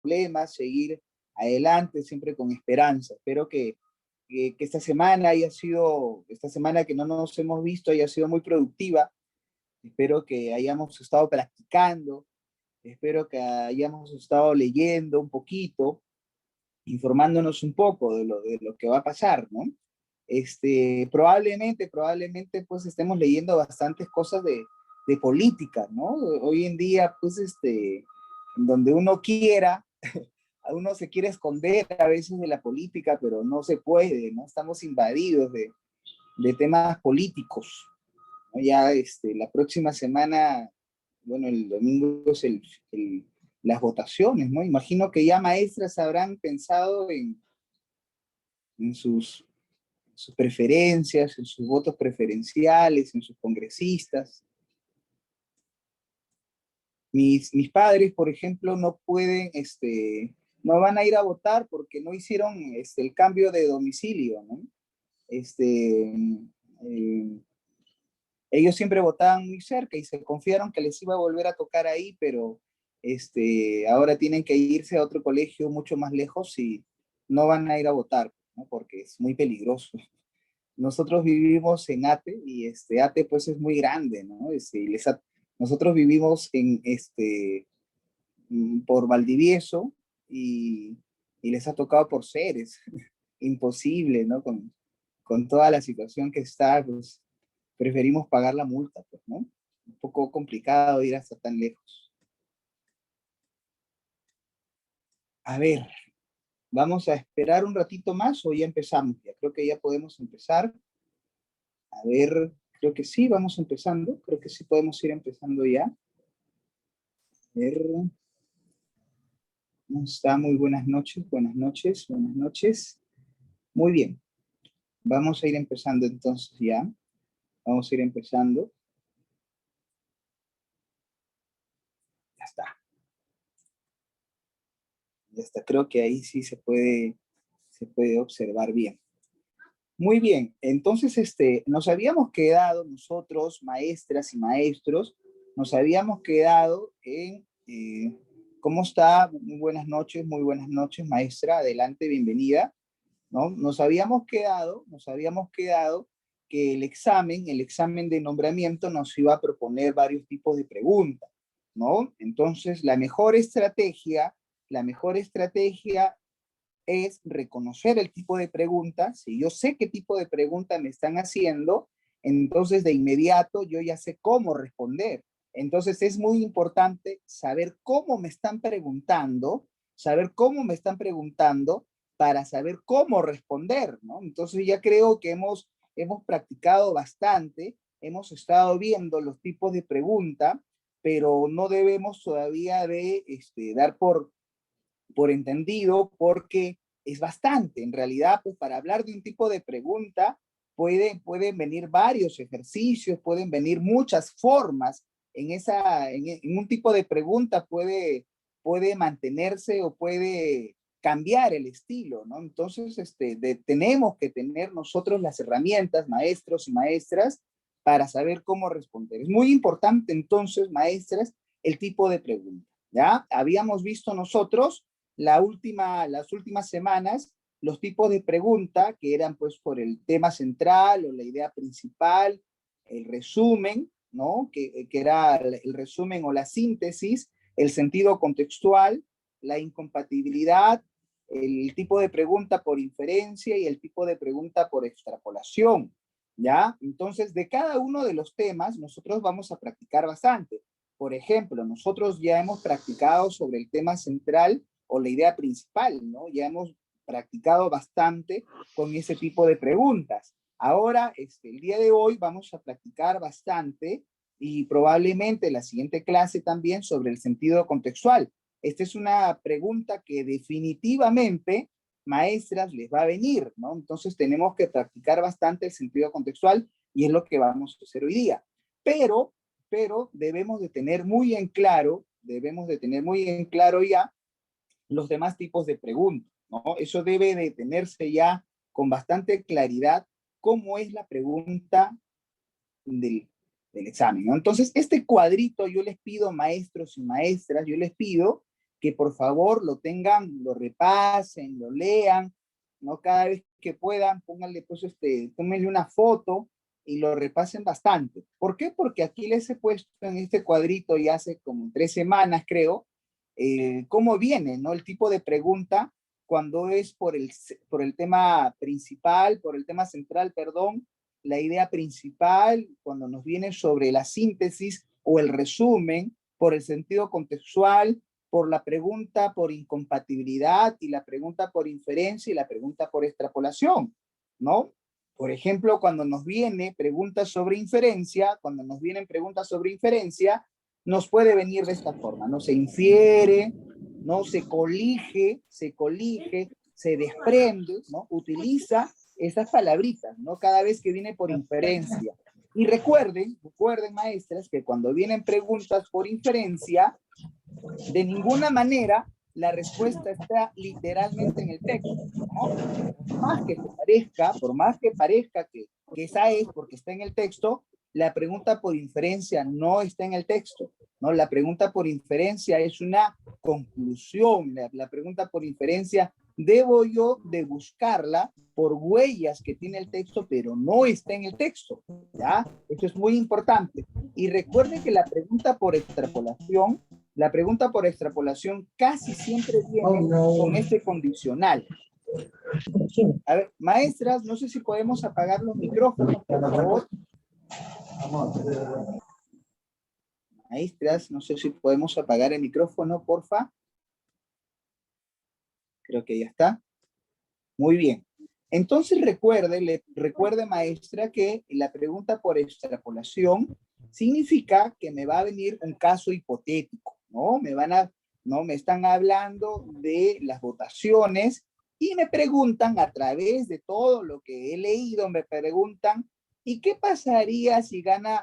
problemas, seguir adelante, siempre con esperanza. Espero que esta semana haya sido, esta semana que no nos hemos visto, haya sido muy productiva. Espero que hayamos estado practicando, espero que hayamos estado leyendo un poquito, informándonos un poco de lo que va a pasar, ¿no? Probablemente, pues estemos leyendo bastantes cosas de política, ¿no? Hoy en día, pues, donde uno quiera, uno se quiere esconder a veces de la política, pero no se puede, ¿no? Estamos invadidos de temas políticos, ¿no? Ya, la próxima semana, bueno, el domingo es las votaciones, ¿no? Imagino que ya maestras habrán pensado en sus preferencias, en sus votos preferenciales, en sus congresistas. Mis padres, por ejemplo, no pueden, no van a ir a votar porque no hicieron el cambio de domicilio, ¿no? Eh, Ellos siempre votaban muy cerca y se confiaron que les iba a volver a tocar ahí, pero ahora tienen que irse a otro colegio mucho más lejos y no van a ir a votar, ¿no? Porque es muy peligroso. Nosotros vivimos en Ate y Ate pues es muy grande, ¿no? Nosotros vivimos por Valdivieso y les ha tocado por Ceres. Imposible, ¿no? Con toda la situación que está, pues preferimos pagar la multa, pues, ¿no? Un poco complicado ir hasta tan lejos. A ver, vamos a esperar un ratito más o ya empezamos. Ya creo que ya podemos empezar. A ver, creo que sí, vamos empezando. Creo que sí podemos ir empezando ya. A ver, ¿cómo está? Muy buenas noches, buenas noches, buenas noches. Muy bien. Vamos a ir empezando entonces ya. Vamos a ir empezando. Ya está. Ya está. Creo que ahí sí se puede observar bien. Muy bien, entonces nos habíamos quedado nosotros, maestras y maestros, nos habíamos quedado en ¿cómo está? Muy buenas noches, maestra, adelante, bienvenida, ¿no? Nos habíamos quedado que el examen de nombramiento nos iba a proponer varios tipos de preguntas, ¿no? Entonces, la mejor estrategia es reconocer el tipo de pregunta. Si yo sé qué tipo de pregunta me están haciendo, entonces de inmediato yo ya sé cómo responder. Entonces es muy importante saber cómo me están preguntando para saber cómo responder, ¿no? Entonces ya creo que hemos practicado bastante, hemos estado viendo los tipos de pregunta, pero no debemos todavía de dar por entendido, porque es bastante. En realidad, pues para hablar de un tipo de pregunta, pueden venir varios ejercicios, pueden venir muchas formas. En un tipo de pregunta puede mantenerse o puede cambiar el estilo, ¿no? Entonces, tenemos que tener nosotros las herramientas, maestros y maestras, para saber cómo responder. Es muy importante, entonces, maestras, el tipo de pregunta, ¿ya? Habíamos visto nosotros las últimas semanas los tipos de pregunta que eran pues por el tema central o la idea principal, el resumen, ¿no? Que era el resumen o la síntesis, el sentido contextual, la incompatibilidad, el tipo de pregunta por inferencia y el tipo de pregunta por extrapolación, ¿ya? Entonces, de cada uno de los temas, nosotros vamos a practicar bastante. Por ejemplo, nosotros ya hemos practicado sobre el tema central o la idea principal, ¿no? Ya hemos practicado bastante con ese tipo de preguntas. Ahora, el día de hoy vamos a practicar bastante y probablemente la siguiente clase también sobre el sentido contextual. Esta es una pregunta que definitivamente, maestras, les va a venir, ¿no? Entonces tenemos que practicar bastante el sentido contextual y es lo que vamos a hacer hoy día. Pero debemos de tener muy en claro ya los demás tipos de preguntas, ¿no? Eso debe de tenerse ya con bastante claridad cómo es la pregunta del examen, ¿no? Entonces, este cuadrito yo les pido, maestros y maestras, yo les pido que por favor lo tengan, lo repasen, lo lean, ¿no? Cada vez que puedan, pónganle, pues, tómenle una foto y lo repasen bastante. ¿Por qué? Porque aquí les he puesto en este cuadrito ya hace como 3 semanas, creo, cómo viene, ¿no? El tipo de pregunta cuando es por el tema principal, por el tema central, perdón, la idea principal, cuando nos viene sobre la síntesis o el resumen, por el sentido contextual, por la pregunta por incompatibilidad y la pregunta por inferencia y la pregunta por extrapolación, ¿no? Por ejemplo, cuando nos viene preguntas sobre inferencia, cuando nos vienen preguntas sobre inferencia, nos puede venir de esta forma, ¿no? Se infiere, ¿no? Se colige, se desprende, ¿no? Utiliza esas palabritas, ¿no? Cada vez que viene por inferencia. Y recuerden, maestras, que cuando vienen preguntas por inferencia, de ninguna manera la respuesta está literalmente en el texto, ¿no? Por más que parezca que esa es porque está en el texto, la pregunta por inferencia no está en el texto, ¿no? La pregunta por inferencia es una conclusión, la pregunta por inferencia debo yo de buscarla por huellas que tiene el texto, pero no está en el texto, ¿ya? Esto es muy importante. Y recuerde que la pregunta por extrapolación casi siempre viene con este condicional. A ver, maestras, no sé si podemos apagar los micrófonos, por favor. Maestras, no sé si podemos apagar el micrófono, porfa. Creo que ya está. Muy bien. Entonces recuerde, maestra, que la pregunta por extrapolación significa que me va a venir un caso hipotético, ¿no? Me están hablando de las votaciones y me preguntan a través de todo lo que he leído, me preguntan, ¿y qué pasaría si gana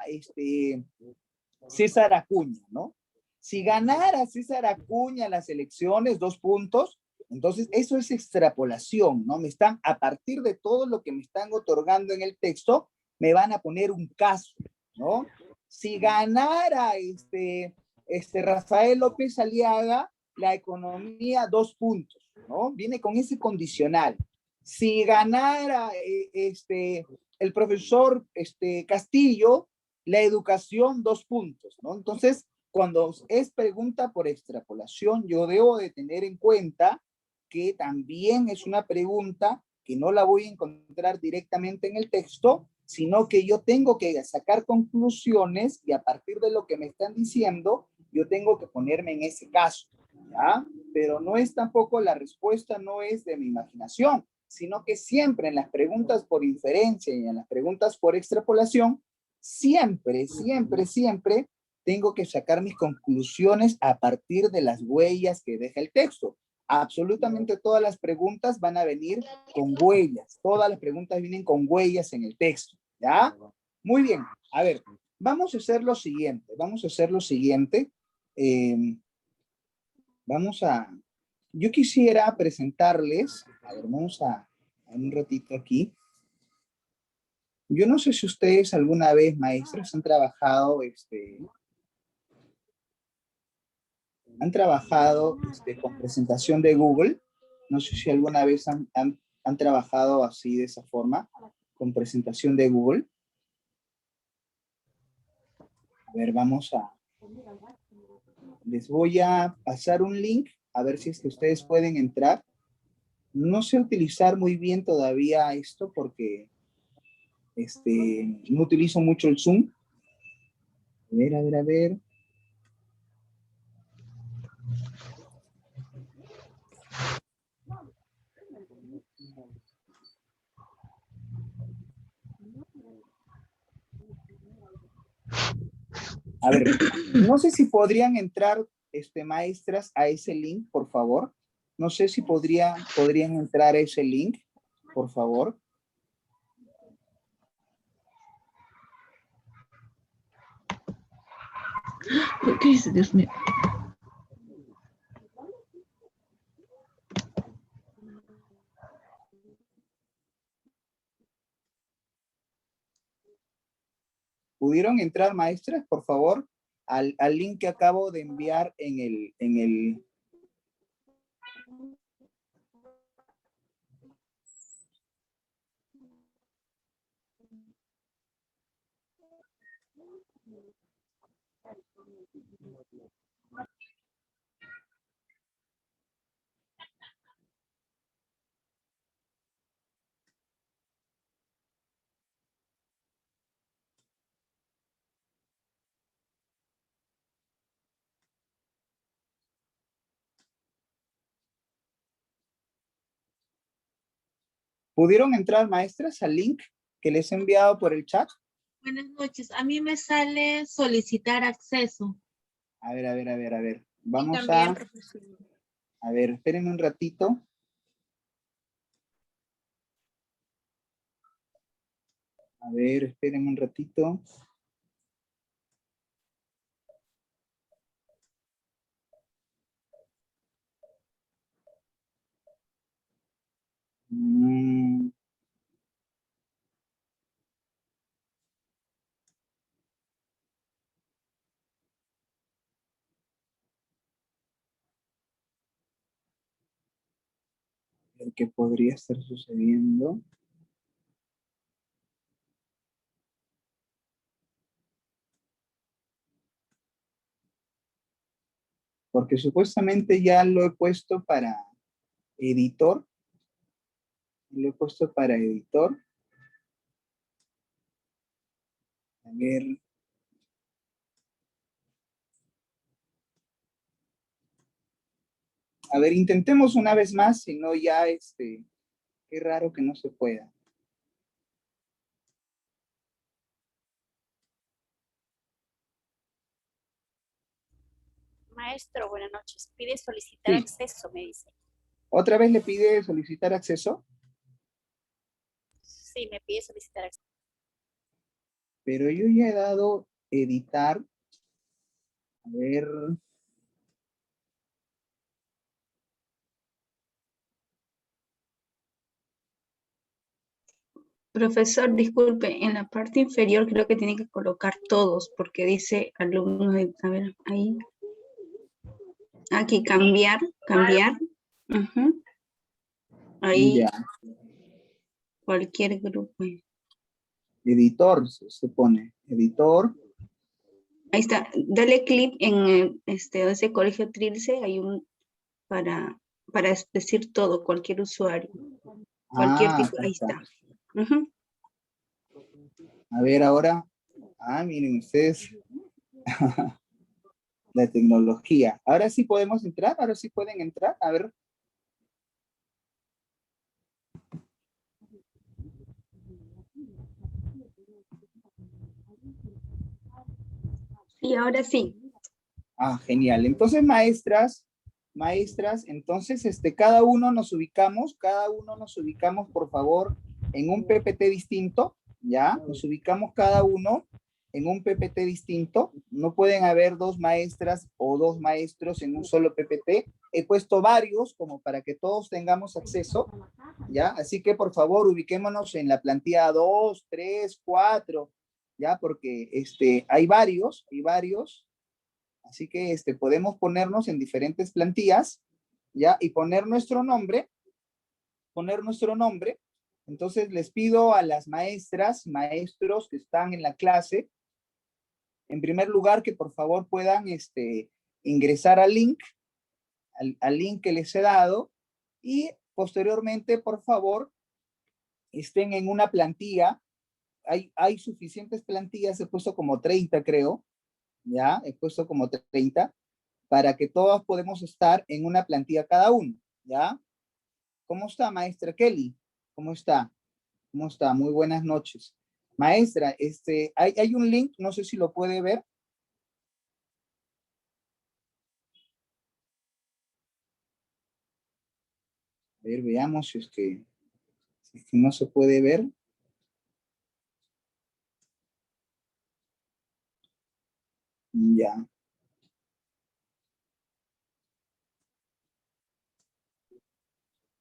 César Acuña, ¿no? Si ganara César Acuña las elecciones, 2 puntos, entonces eso es extrapolación, ¿no? A partir de todo lo que me están otorgando en el texto, me van a poner un caso, ¿no? Si ganara Rafael López Aliaga, la economía, 2 puntos, ¿no? Viene con ese condicional. Si ganara el profesor Castillo, la educación, 2 puntos, ¿no? Entonces, cuando es pregunta por extrapolación, yo debo de tener en cuenta que también es una pregunta que no la voy a encontrar directamente en el texto, sino que yo tengo que sacar conclusiones y a partir de lo que me están diciendo, yo tengo que ponerme en ese caso, ¿ya? Pero no es tampoco, la respuesta no es de mi imaginación, sino que siempre en las preguntas por inferencia y en las preguntas por extrapolación, siempre tengo que sacar mis conclusiones a partir de las huellas que deja el texto. Absolutamente todas las preguntas van a venir con huellas. Todas las preguntas vienen con huellas en el texto, ¿ya? Muy bien. A ver, vamos a hacer lo siguiente. Eh, yo quisiera presentarles, a ver, vamos a un ratito aquí. Yo no sé si ustedes alguna vez, maestros, han trabajado con presentación de Google. No sé si alguna vez han trabajado así de esa forma, con presentación de Google. A ver, les voy a pasar un link, a ver si es que ustedes pueden entrar. No sé utilizar muy bien todavía esto porque no utilizo mucho el Zoom. A ver. A ver, no sé si podrían entrar, maestras, a ese link, por favor. No sé si podrían entrar a ese link, por favor. ¿Qué dice, Dios mío? ¿Pudieron entrar, maestras, por favor, al link que acabo de enviar en el ¿Pudieron entrar, maestras, al link que les he enviado por el chat? Buenas noches. A mí me sale solicitar acceso. A ver, a ver, a ver, a ver. Y Vamos también, profesor. a ver, espérenme un ratito. A ver, espérenme un ratito. Mm, ¿qué podría estar sucediendo? Porque supuestamente ya lo he puesto para editor. Lo he puesto para editor. A ver. A ver, intentemos una vez más, si no ya, qué raro que no se pueda. Maestro, buenas noches. Pide solicitar Sí. acceso, me dice. ¿Otra vez le pide solicitar acceso? Sí, me pide solicitar acceso. Pero yo ya he dado editar. A ver. Profesor, disculpe, en la parte inferior creo que tiene que colocar todos, porque dice alumnos, a ver, ahí. Aquí, cambiar. Ujú. Ahí, Ya. cualquier grupo. Editor, se pone. Editor. Ahí está, dale clic en ese colegio Trilce, hay un para decir todo, cualquier usuario, cualquier Ah, tipo, acá ahí está. está. Ujú. A ver ahora. Ah, miren ustedes. La tecnología. Ahora sí podemos entrar, ahora sí pueden entrar. A ver. Sí, ahora sí. Ah, genial. Entonces, maestras, entonces, cada uno nos ubicamos, por favor, en un PPT distinto, ¿ya? Nos ubicamos cada uno en un PPT distinto. No pueden haber dos maestras o dos maestros en un solo PPT. He puesto varios como para que todos tengamos acceso, ¿ya? Así que, por favor, ubiquémonos en la plantilla 2, 3, 4, ¿ya? Porque hay varios. Así que podemos ponernos en diferentes plantillas, ¿ya? Y poner nuestro nombre. Entonces les pido a las maestras, maestros que están en la clase, en primer lugar, que por favor puedan ingresar al link, al link que les he dado, y posteriormente, por favor, estén en una plantilla. Hay suficientes plantillas, he puesto como 30, creo, ¿ya? He puesto como 30, para que todos podemos estar en una plantilla cada uno, ¿ya? ¿Cómo está, maestra Kelly? ¿Cómo está? ¿Cómo está? Muy buenas noches. Maestra, hay un link, no sé si lo puede ver. A ver, veamos si es que no se puede ver. Ya.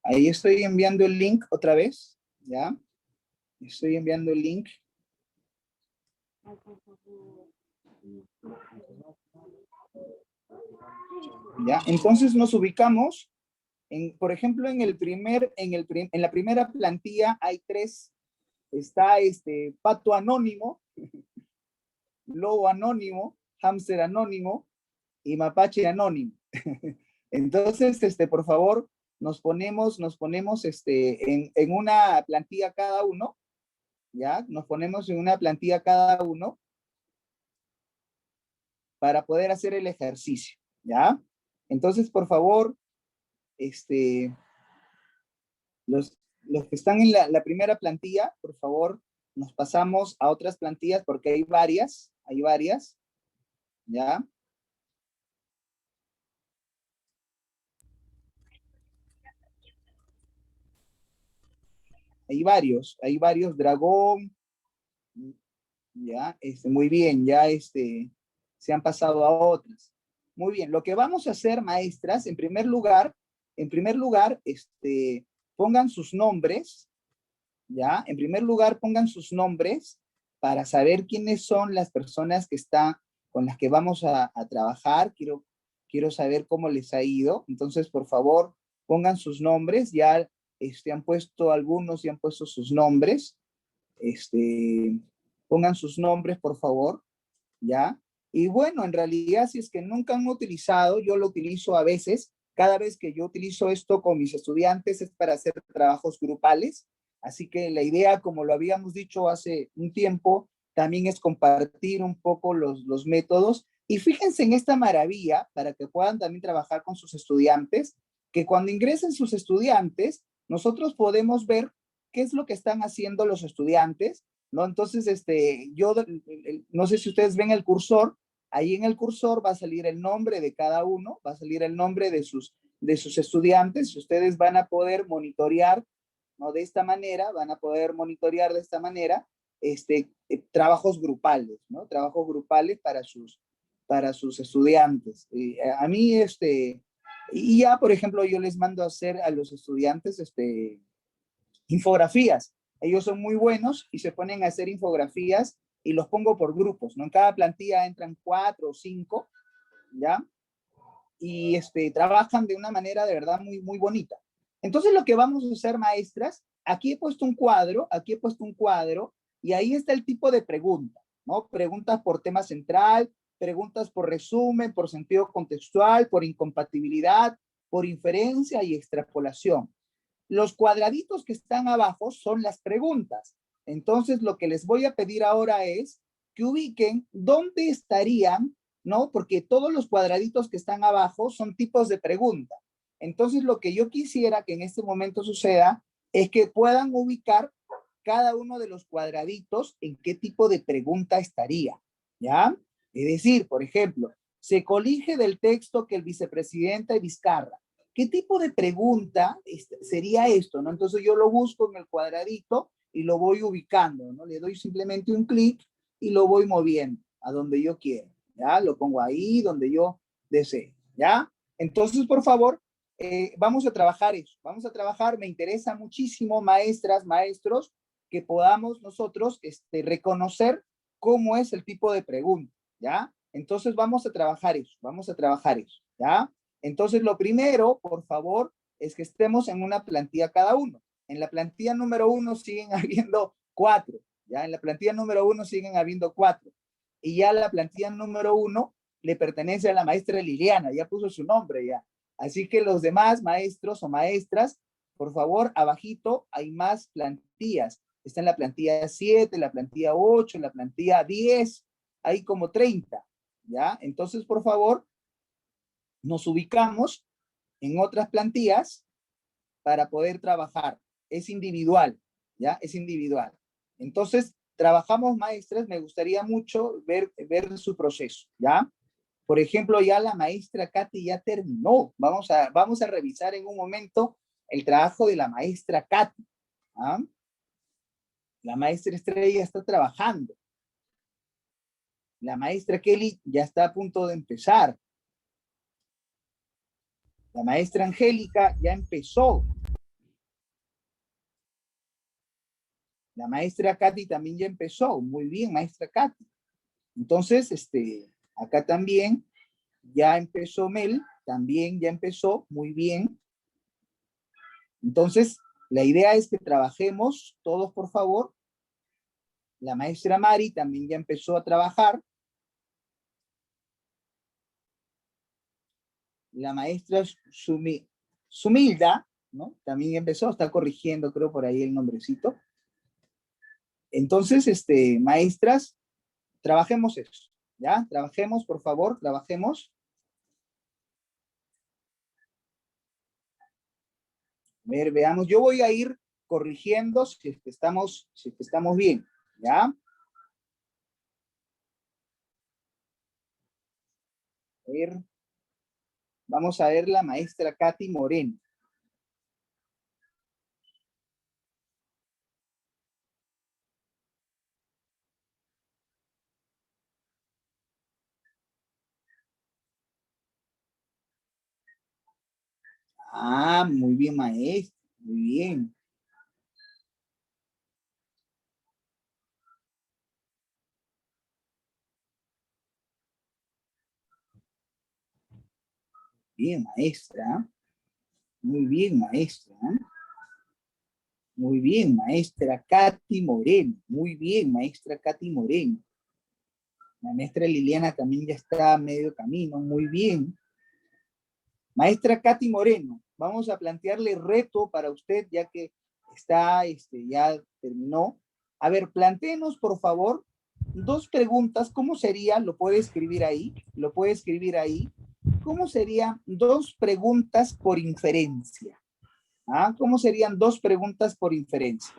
Ahí estoy enviando el link otra vez, ¿ya? Estoy enviando el link. ¿Ya? Entonces nos ubicamos, por ejemplo, en la primera plantilla hay 3. Está Pato Anónimo, Lobo Anónimo, hámster anónimo y mapache anónimo. Entonces, por favor, nos ponemos en una plantilla cada uno, ¿ya? Nos ponemos en una plantilla cada uno para poder hacer el ejercicio, ¿ya? Entonces, por favor, los que están en la primera plantilla, por favor, nos pasamos a otras plantillas porque hay varias, ¿ya? Hay varios, dragón, ya, muy bien, ya se han pasado a otras. Muy bien, lo que vamos a hacer, maestras, en primer lugar, pongan sus nombres, ¿ya? En primer lugar, pongan sus nombres para saber quiénes son las personas que están, con las que vamos a trabajar. Quiero saber cómo les ha ido. Entonces, por favor, pongan sus nombres. Ya han puesto algunos y han puesto sus nombres. Pongan sus nombres, por favor, ¿ya? Y bueno, en realidad, si es que nunca han utilizado, yo lo utilizo a veces. Cada vez que yo utilizo esto con mis estudiantes es para hacer trabajos grupales. Así que la idea, como lo habíamos dicho hace un tiempo, también es compartir un poco los métodos. Y fíjense en esta maravilla, para que puedan también trabajar con sus estudiantes, que cuando ingresen sus estudiantes, nosotros podemos ver qué es lo que están haciendo los estudiantes, ¿no? Entonces, yo no sé si ustedes ven el cursor, ahí en el cursor va a salir el nombre de cada uno, va a salir el nombre de sus estudiantes, y ustedes van a poder monitorear, ¿no? De esta manera, van a poder monitorear de esta manera trabajos grupales, ¿no? Trabajos grupales para sus estudiantes. A mí, y ya, por ejemplo, yo les mando a hacer a los estudiantes, infografías. Ellos son muy buenos y se ponen a hacer infografías y los pongo por grupos, ¿no? En cada plantilla entran 4 o 5, ¿ya? Y trabajan de una manera de verdad muy, muy bonita. Entonces lo que vamos a hacer, maestras, aquí he puesto un cuadro, y ahí está el tipo de pregunta, ¿no? Preguntas por tema central, preguntas por resumen, por sentido contextual, por incompatibilidad, por inferencia y extrapolación. Los cuadraditos que están abajo son las preguntas. Entonces, lo que les voy a pedir ahora es que ubiquen dónde estarían, ¿no? Porque todos los cuadraditos que están abajo son tipos de pregunta. Entonces, lo que yo quisiera que en este momento suceda es que puedan ubicar cada uno de los cuadraditos en qué tipo de pregunta estaría, ¿ya? Es decir, por ejemplo, se colige del texto que el vicepresidente Vizcarra. ¿Qué tipo de pregunta sería esto, no? Entonces yo lo busco en el cuadradito y lo voy ubicando, ¿no? Le doy simplemente un clic y lo voy moviendo a donde yo quiera, ¿ya? Lo pongo ahí donde yo desee, ¿ya? Entonces, por favor, vamos a trabajar eso. Vamos a trabajar, me interesa muchísimo, maestras, maestros, que podamos nosotros reconocer cómo es el tipo de pregunta, ¿ya? Entonces vamos a trabajar eso, ¿ya? Entonces, lo primero, por favor, es que estemos en una plantilla cada uno. En la plantilla número 1 siguen habiendo 4, ¿ya? En la plantilla número 1 siguen habiendo 4. Y ya la plantilla número 1 le pertenece a la maestra Liliana, ya puso su nombre ya. Así que los demás maestros o maestras, por favor, abajito hay más plantillas. Está en la plantilla 7, la plantilla 8, la plantilla 10, hay como 30, ¿ya? Entonces, por favor, nos ubicamos en otras plantillas para poder trabajar. Es individual, ¿ya? Es individual. Entonces, trabajamos, maestras, me gustaría mucho ver su proceso, ¿ya? Por ejemplo, ya la maestra Katy ya terminó. Vamos a revisar en un momento el trabajo de la maestra Katy. ¿Ah? La maestra Estrella está trabajando. La maestra Kelly ya está a punto de empezar. La maestra Angélica ya empezó. La maestra Katy también ya empezó. Muy bien, maestra Katy. Entonces, acá también ya empezó Mel, también ya empezó. Muy bien. Entonces, la idea es que trabajemos todos, por favor. La maestra Mari también ya empezó a trabajar. La maestra Sumilda, ¿no? También empezó, está corrigiendo, creo, por ahí el nombrecito. Entonces, maestras, trabajemos eso, ¿ya? Trabajemos, por favor, trabajemos. A ver, veamos, yo voy a ir corrigiendo si es que estamos bien, ¿ya? A ver, vamos a ver la maestra Katy Moreno. Ah, muy bien, maestra, muy bien. Bien, maestra. Muy bien, maestra. Muy bien, maestra Katy Moreno. Muy bien, maestra Katy Moreno. La maestra Liliana también ya está a medio camino. Muy bien. Maestra Katy Moreno, vamos a plantearle reto para usted, ya que está, ya terminó. A ver, plantéenos, por favor, dos preguntas. ¿Cómo sería? Lo puede escribir ahí. Lo puede escribir ahí. ¿Cómo serían dos preguntas por inferencia? ¿Ah? ¿Cómo serían dos preguntas por inferencia?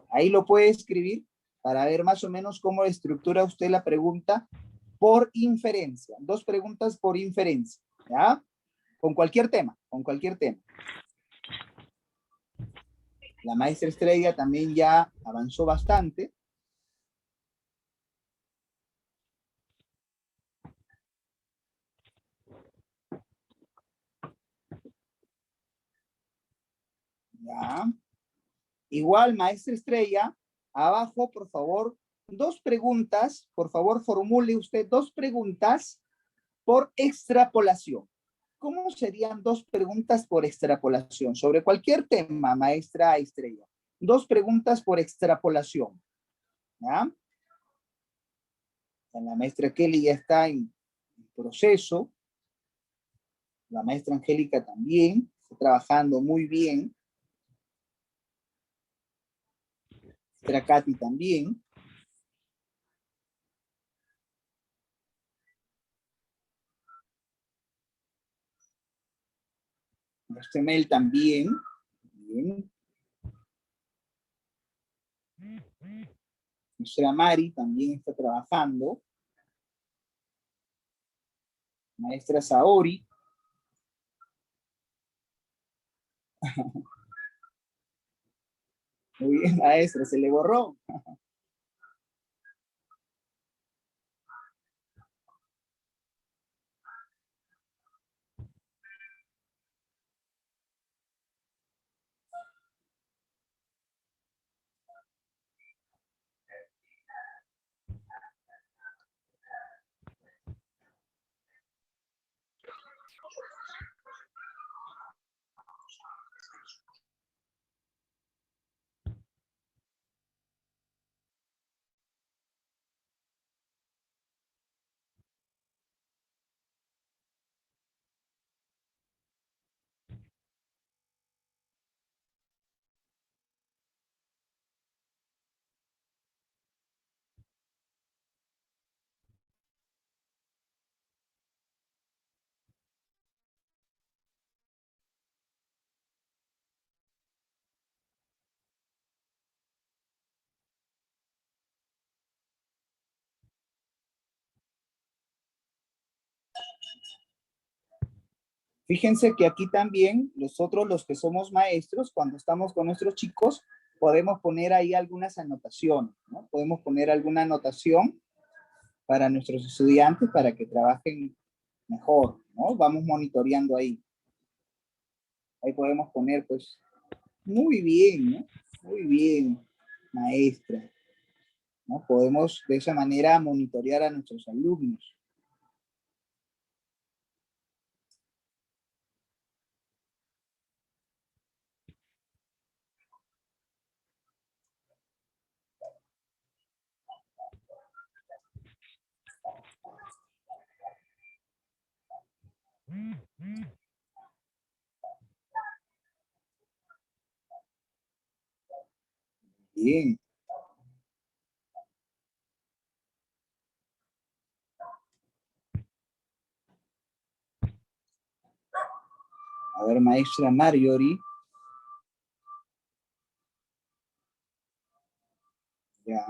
Ahí lo puede escribir para ver más o menos cómo estructura usted la pregunta por inferencia. Dos preguntas por inferencia, ¿ya? Con cualquier tema, con cualquier tema. La maestra Estrella también ya avanzó bastante. Ya. Igual, maestra Estrella, abajo, por favor, dos preguntas. Por favor, formule usted dos preguntas por extrapolación. ¿Cómo serían dos preguntas por extrapolación? Sobre cualquier tema, maestra Estrella. Dos preguntas por extrapolación. ¿Ya? La maestra Kelly ya está en proceso. La maestra Angélica también está trabajando muy bien. La maestra Katy también. La maestra Mel también. Bien. La maestra Mari también está trabajando. La maestra Saori. Muy bien, maestra, se le borró. Fíjense que aquí también nosotros los que somos maestros, cuando estamos con nuestros chicos, podemos poner ahí algunas anotaciones, ¿no? Podemos poner alguna anotación para nuestros estudiantes para que trabajen mejor, ¿no? Vamos monitoreando ahí. Ahí podemos poner, pues, muy bien, ¿no? Muy bien, maestra, ¿no? Podemos de esa manera monitorear a nuestros alumnos. Bien. A ver, maestra Marjorie. Ya.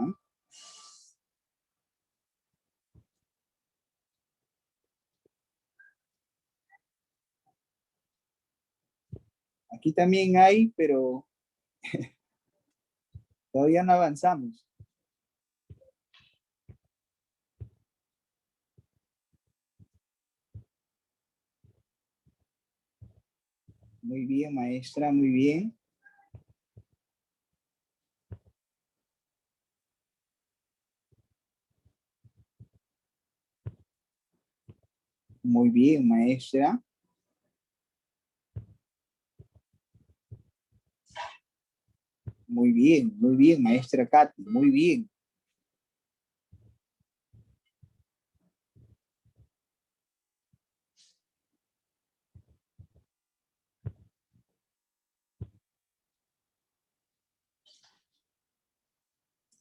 Aquí también hay, pero todavía no avanzamos. Muy bien, maestra, muy bien. Muy bien, maestra. Muy bien, maestra Katy, muy bien.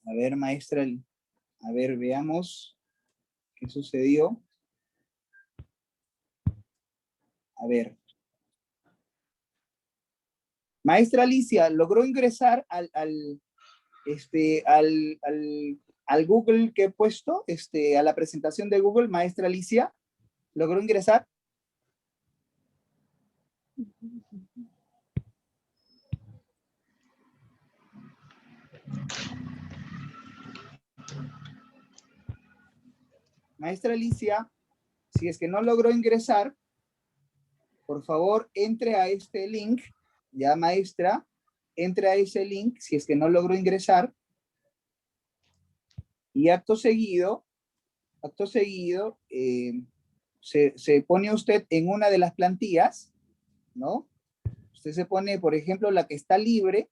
A ver, maestra, a ver, veamos qué sucedió. A ver. Maestra Alicia, ¿logró ingresar al Google que he puesto, a la presentación de Google? Maestra Alicia, ¿logró ingresar? Maestra Alicia, si es que no logró ingresar, por favor, entre a este link, ya maestra, entre a ese link, si es que no logró ingresar, y acto seguido, se pone usted en una de las plantillas, ¿no? Usted se pone, por ejemplo, la que está libre,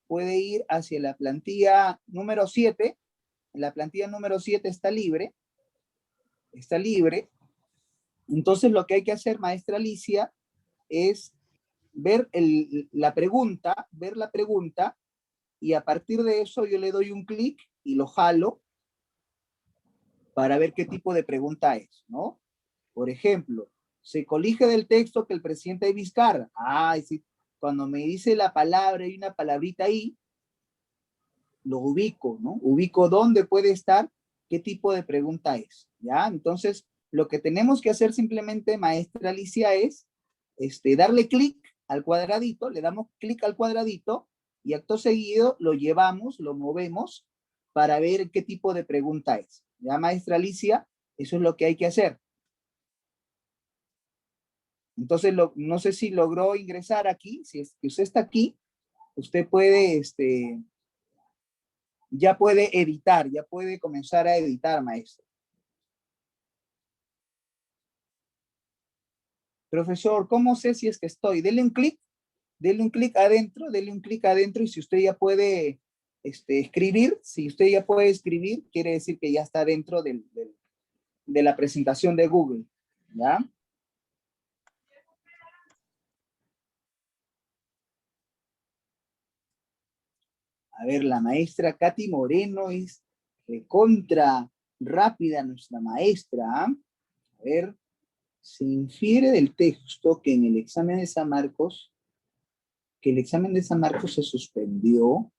puede ir hacia la plantilla número 7, la plantilla número 7 está libre, entonces lo que hay que hacer, maestra Alicia, es ver la pregunta, y a partir de eso yo le doy un clic y lo jalo para ver qué tipo de pregunta es, ¿no? Por ejemplo, se colige del texto que el presidente Vizcarra. Sí, cuando me dice la palabra y una palabrita ahí, lo ubico, ¿no? Ubico dónde puede estar, qué tipo de pregunta es, ¿ya? Entonces, lo que tenemos que hacer simplemente, maestra Alicia, es darle clic al cuadradito, le damos clic al cuadradito y acto seguido lo llevamos, lo movemos para ver qué tipo de pregunta es. ¿Ya, maestra Alicia? Eso es lo que hay que hacer. Entonces, no sé si logró ingresar aquí. Si es que usted está aquí, usted puede, ya puede editar, ya puede comenzar a editar, maestro. Profesor, ¿cómo sé si es que estoy? Dele un clic adentro y si usted ya puede escribir, si usted ya puede escribir, quiere decir que ya está dentro de la presentación de Google, ¿ya? A ver, la maestra Katy Moreno es recontra rápida nuestra maestra. ¿Ah? A ver, se infiere del texto que en el examen de San Marcos, se suspendió,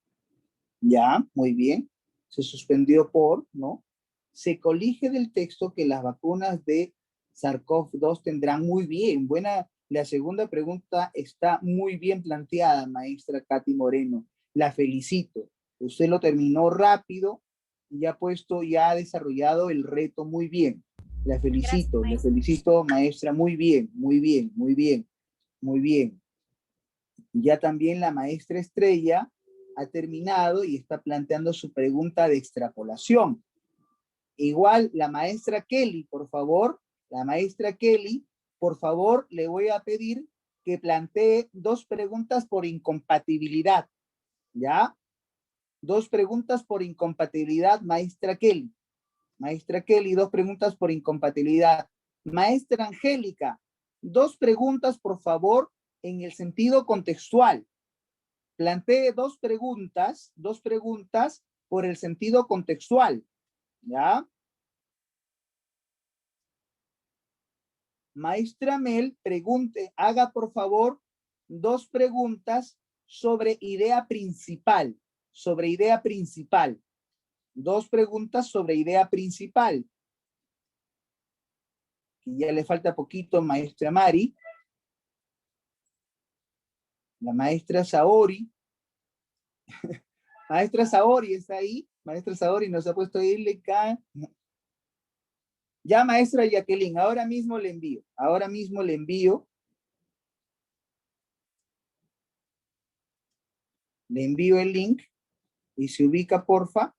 ya, muy bien, se suspendió ¿no? Se colige del texto que las vacunas de SARS-CoV-2 tendrán muy bien, buena, la segunda pregunta está muy bien planteada, maestra Katy Moreno, la felicito, usted lo terminó rápido y ya ha desarrollado el reto muy bien, la felicito, Gracias, le felicito, maestra, muy bien, muy bien, muy bien, muy bien. Ya también la maestra Estrella ha terminado y está planteando su pregunta de extrapolación. Igual la maestra Kelly, por favor, le voy a pedir que plantee 2 preguntas por incompatibilidad, ¿ya? 2 preguntas por incompatibilidad, maestra Kelly. Maestra Kelly, 2 preguntas por incompatibilidad. Maestra Angélica, 2 preguntas, por favor, en el sentido contextual. Plantee dos preguntas por el sentido contextual, ¿ya? Maestra Mel, haga por favor dos preguntas sobre idea principal, Dos preguntas sobre idea principal. Y ya le falta poquito, maestra Mari. La maestra Saori. Maestra Saori está ahí. Maestra Saori nos ha puesto ahí. Ya, maestra Jacqueline, ahora mismo le envío. Le envío el link y se ubica, porfa.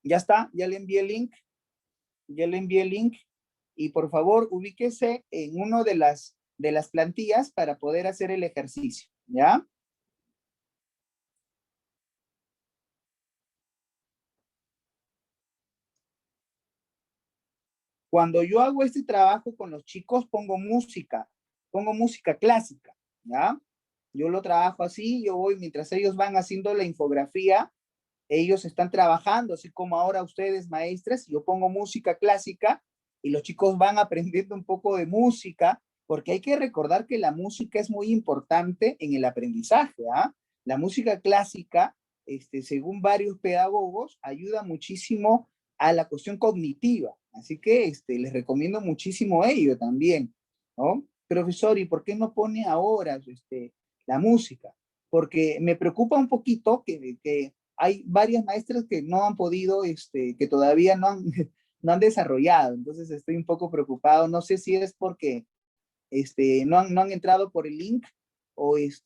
Ya está, ya le envié el link. Y por favor, ubíquese en una de las plantillas para poder hacer el ejercicio, ¿ya? Cuando yo hago este trabajo con los chicos, pongo música clásica, ¿ya? Yo lo trabajo así, yo voy, mientras ellos van haciendo la infografía, ellos están trabajando, así como ahora ustedes, maestras, yo pongo música clásica y los chicos van aprendiendo un poco de música, porque hay que recordar que la música es muy importante en el aprendizaje, ¿ah? La música clásica, según varios pedagogos, ayuda muchísimo a la cuestión cognitiva, así que les recomiendo muchísimo ello también, ¿no? Profesor, ¿y por qué no pone ahora la música? Porque me preocupa un poquito que hay varias maestras que no han podido, que todavía no han, no han desarrollado, entonces estoy un poco preocupado, no sé si es porque no han entrado por el link o les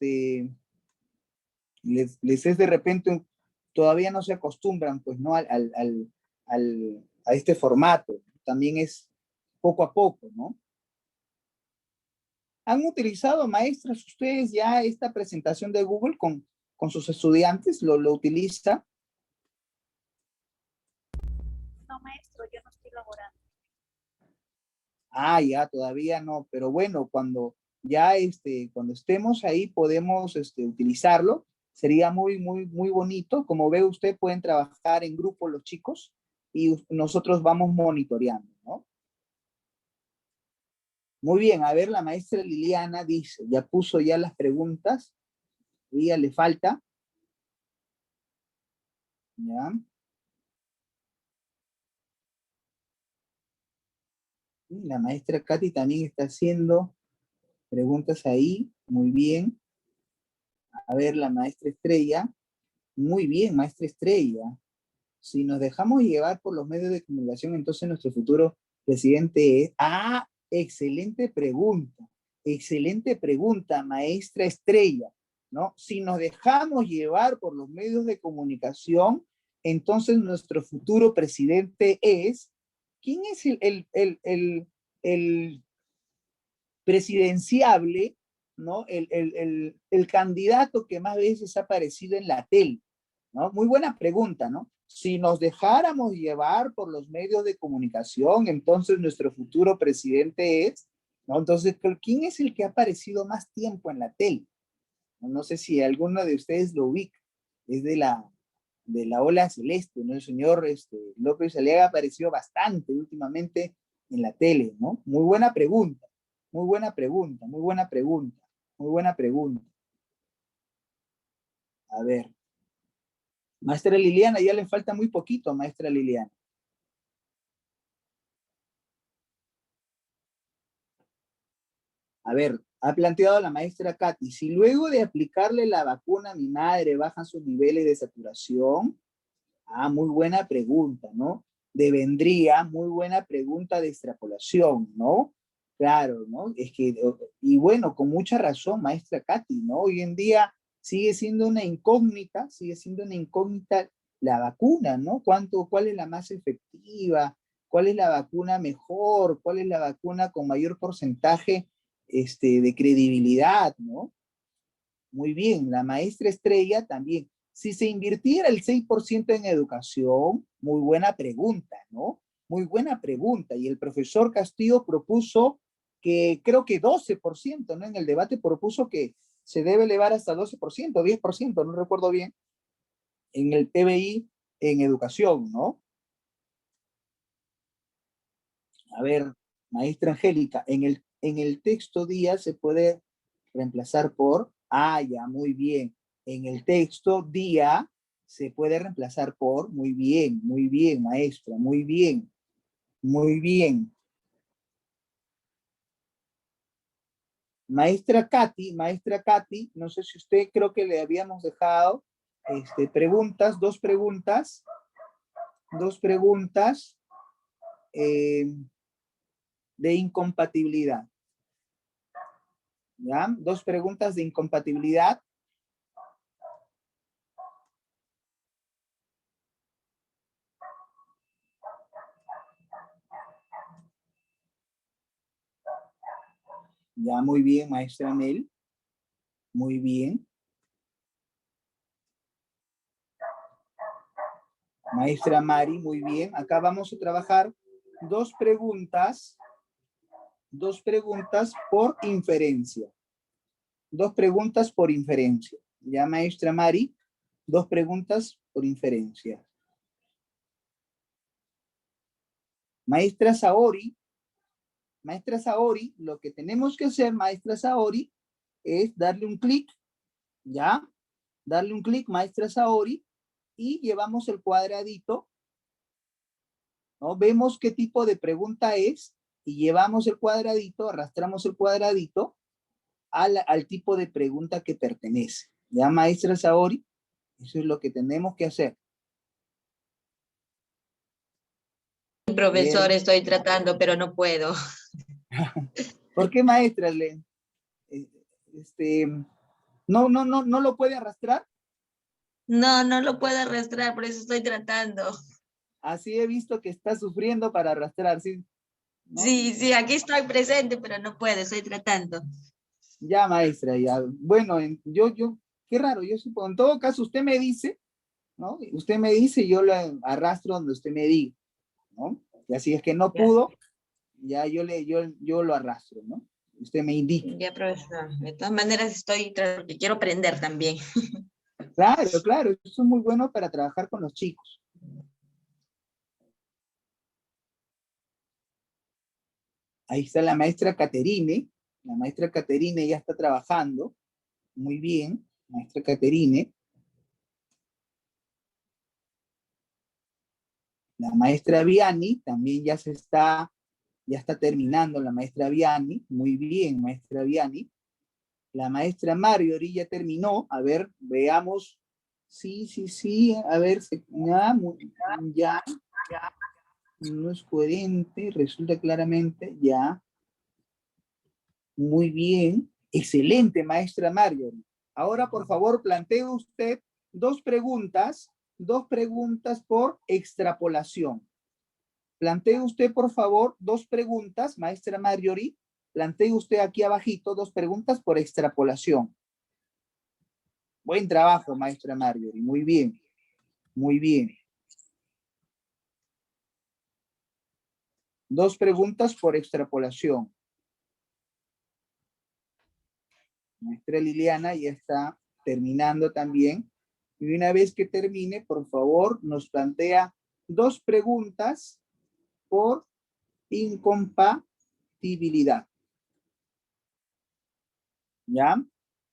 es de repente, todavía no se acostumbran, pues, ¿no? A este formato, también es poco a poco, ¿no? ¿Han utilizado, maestras, ustedes ya esta presentación de Google con sus estudiantes? ¿Lo utiliza? No, maestro, yo no estoy laborando. Ah, ya, todavía no, pero bueno, cuando ya cuando estemos ahí podemos utilizarlo, sería muy, muy, muy bonito. Como ve usted, pueden trabajar en grupo los chicos y nosotros vamos monitoreando, ¿no? Muy bien, a ver, la maestra Liliana dice, ya puso ya las preguntas, todavía le falta. Ya. Y la maestra Katy también está haciendo preguntas ahí, muy bien. A ver, la maestra Estrella, muy bien, maestra Estrella. Si nos dejamos llevar por los medios de comunicación, entonces nuestro futuro presidente es... Ah, excelente pregunta, maestra Estrella, ¿no? Si nos dejamos llevar por los medios de comunicación, entonces nuestro futuro presidente es... ¿Quién es el presidenciable, ¿no? El candidato que más veces ha aparecido en la tele, ¿no? Muy buena pregunta, ¿no? Si nos dejáramos llevar por los medios de comunicación, entonces nuestro futuro presidente es, ¿no? Entonces, ¿quién es el que ha aparecido más tiempo en la tele? No sé si alguno de ustedes lo ubica, es de la ola celeste, ¿no? El señor López Aliaga apareció bastante últimamente en la tele, ¿no? Muy buena pregunta, muy buena pregunta, muy buena pregunta, muy buena pregunta. A ver. Maestra Liliana, ya le falta muy poquito, maestra Liliana. A ver, ha planteado la maestra Katy, si luego de aplicarle la vacuna a mi madre bajan sus niveles de saturación, muy buena pregunta, ¿no? Devendría, muy buena pregunta de extrapolación, ¿no? Claro, ¿no? Es que, y bueno, con mucha razón, maestra Katy, ¿no? Hoy en día sigue siendo una incógnita la vacuna, ¿no? ¿Cuál es la más efectiva? ¿Cuál es la vacuna mejor? ¿Cuál es la vacuna con mayor porcentaje de credibilidad, ¿no? Muy bien, la maestra Estrella también. Si se invirtiera el 6% en educación, muy buena pregunta, ¿no? Muy buena pregunta. Y el profesor Castillo propuso que creo que 12%, ¿no? En el debate propuso que se debe elevar hasta 12%, 10%, no recuerdo bien, en el PBI en educación, ¿no? A ver, maestra Angélica, en el texto día se puede reemplazar por, ya, muy bien. En el texto día se puede reemplazar por, muy bien, maestra, muy bien, muy bien. Maestra Katy, no sé si usted creo que le habíamos dejado preguntas, dos preguntas de incompatibilidad. ¿Ya? Dos preguntas de incompatibilidad. Ya, muy bien, maestra Mel. Muy bien. Maestra Mari, muy bien. Acá vamos a trabajar dos preguntas por inferencia. Dos preguntas por inferencia. Ya, maestra Mari, dos preguntas por inferencia. Maestra Saori, lo que tenemos que hacer, maestra Saori, es darle un clic, ¿ya? Darle un clic, maestra Saori, y llevamos el cuadradito, ¿no? Vemos qué tipo de pregunta es, y llevamos el cuadradito, arrastramos el cuadradito al tipo de pregunta que pertenece. ¿Ya, maestra Saori? Eso es lo que tenemos que hacer. Profesor, Bien. estoy tratando, pero no puedo. ¿Por qué, maestra? ¿No lo puede arrastrar? No, no lo puedo arrastrar, por eso estoy tratando. Así he visto que está sufriendo para arrastrar, ¿sí? ¿No? Sí, sí, aquí estoy presente, pero no puedo, estoy tratando. Ya, maestra, ya. Bueno, qué raro, yo supongo, en todo caso usted me dice, ¿no? Usted me dice y yo lo arrastro donde usted me diga, ¿no? Y así es que no Ya. pudo, ya yo lo arrastro, ¿no? Usted me indica. Ya, profesor. De todas maneras estoy tratando, porque quiero aprender también. Claro, claro, eso es muy bueno para trabajar con los chicos. Ahí está la maestra Caterine. La maestra Caterine ya está trabajando. Muy bien, maestra Caterine. La maestra Viani también ya está terminando la maestra Viani. Muy bien, maestra Viani. La maestra Marjorie ya terminó. A ver, veamos. Sí. A ver, ya. No es coherente. Resulta claramente ya. Muy bien. Excelente, maestra Marjorie. Ahora, por favor, plantee usted dos preguntas por extrapolación. Plantee usted, por favor, dos preguntas, maestra Marjorie. Plantee usted aquí abajito dos preguntas por extrapolación. Buen trabajo, maestra Marjorie. Muy bien. Muy bien. Dos preguntas por extrapolación. Maestra Liliana ya está terminando también. Y una vez que termine, por favor, nos plantea dos preguntas por incompatibilidad. ¿Ya?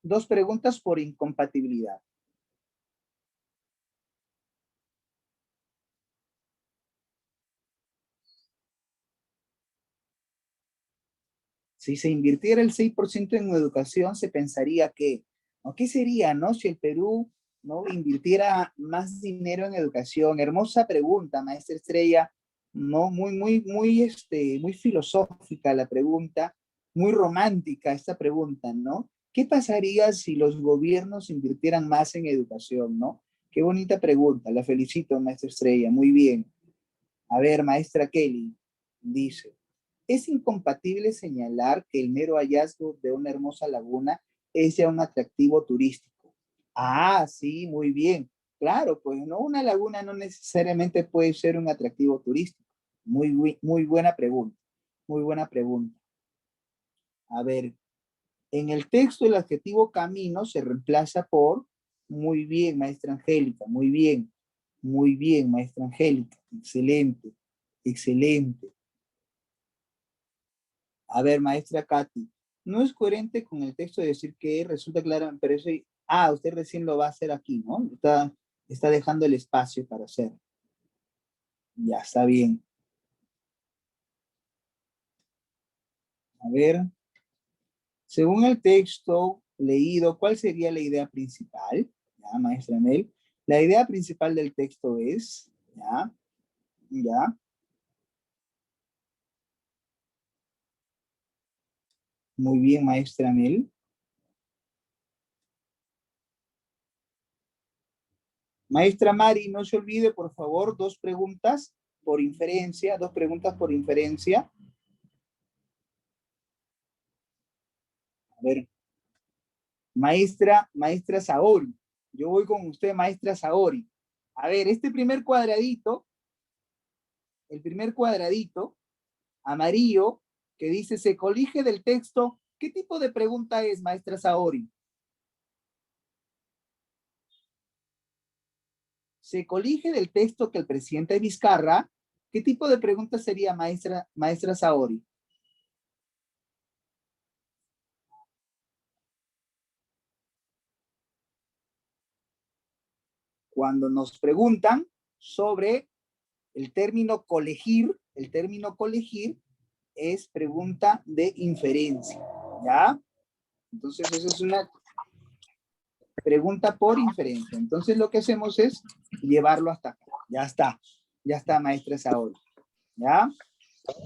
Dos preguntas por incompatibilidad. Si se invirtiera el 6% en educación, se pensaría que, ¿no? ¿Qué sería, no? Si el Perú, ¿no? Invirtiera más dinero en educación. Hermosa pregunta, maestra Estrella, ¿no? Muy filosófica la pregunta, muy romántica esta pregunta, ¿no? ¿Qué pasaría si los gobiernos invirtieran más en educación, no? Qué bonita pregunta, la felicito, maestra Estrella, muy bien. A ver, maestra Kelly, dice. Es incompatible señalar que el mero hallazgo de una hermosa laguna es ya un atractivo turístico. Sí, muy bien. Claro, pues no, una laguna no necesariamente puede ser un atractivo turístico. Muy buena pregunta. Muy buena pregunta. A ver, en el texto el adjetivo camino se reemplaza por muy bien, maestra Angélica, muy bien, maestra Angélica, excelente, excelente. A ver, maestra Katy, no es coherente con el texto de decir que resulta claro, pero eso, usted recién lo va a hacer aquí, ¿no? Está dejando el espacio para hacerlo. Ya, está bien. A ver, según el texto leído, ¿cuál sería la idea principal? Ya, maestra Mel. La idea principal del texto es, ya. Muy bien, maestra Mel. Maestra Mari, no se olvide, por favor, dos preguntas por inferencia. A ver, maestra Saori. Yo voy con usted, maestra Saori. A ver, este primer cuadradito, el primer cuadradito, amarillo, que dice se colige del texto, ¿qué tipo de pregunta es, maestra Saori? Se colige del texto que el presidente Vizcarra, ¿qué tipo de pregunta sería, maestra Saori? Cuando nos preguntan sobre el término colegir es pregunta de inferencia, ¿ya? Entonces, esa es una pregunta por inferencia. Entonces, lo que hacemos es llevarlo hasta acá. Ya está, maestra Saori, ¿ya?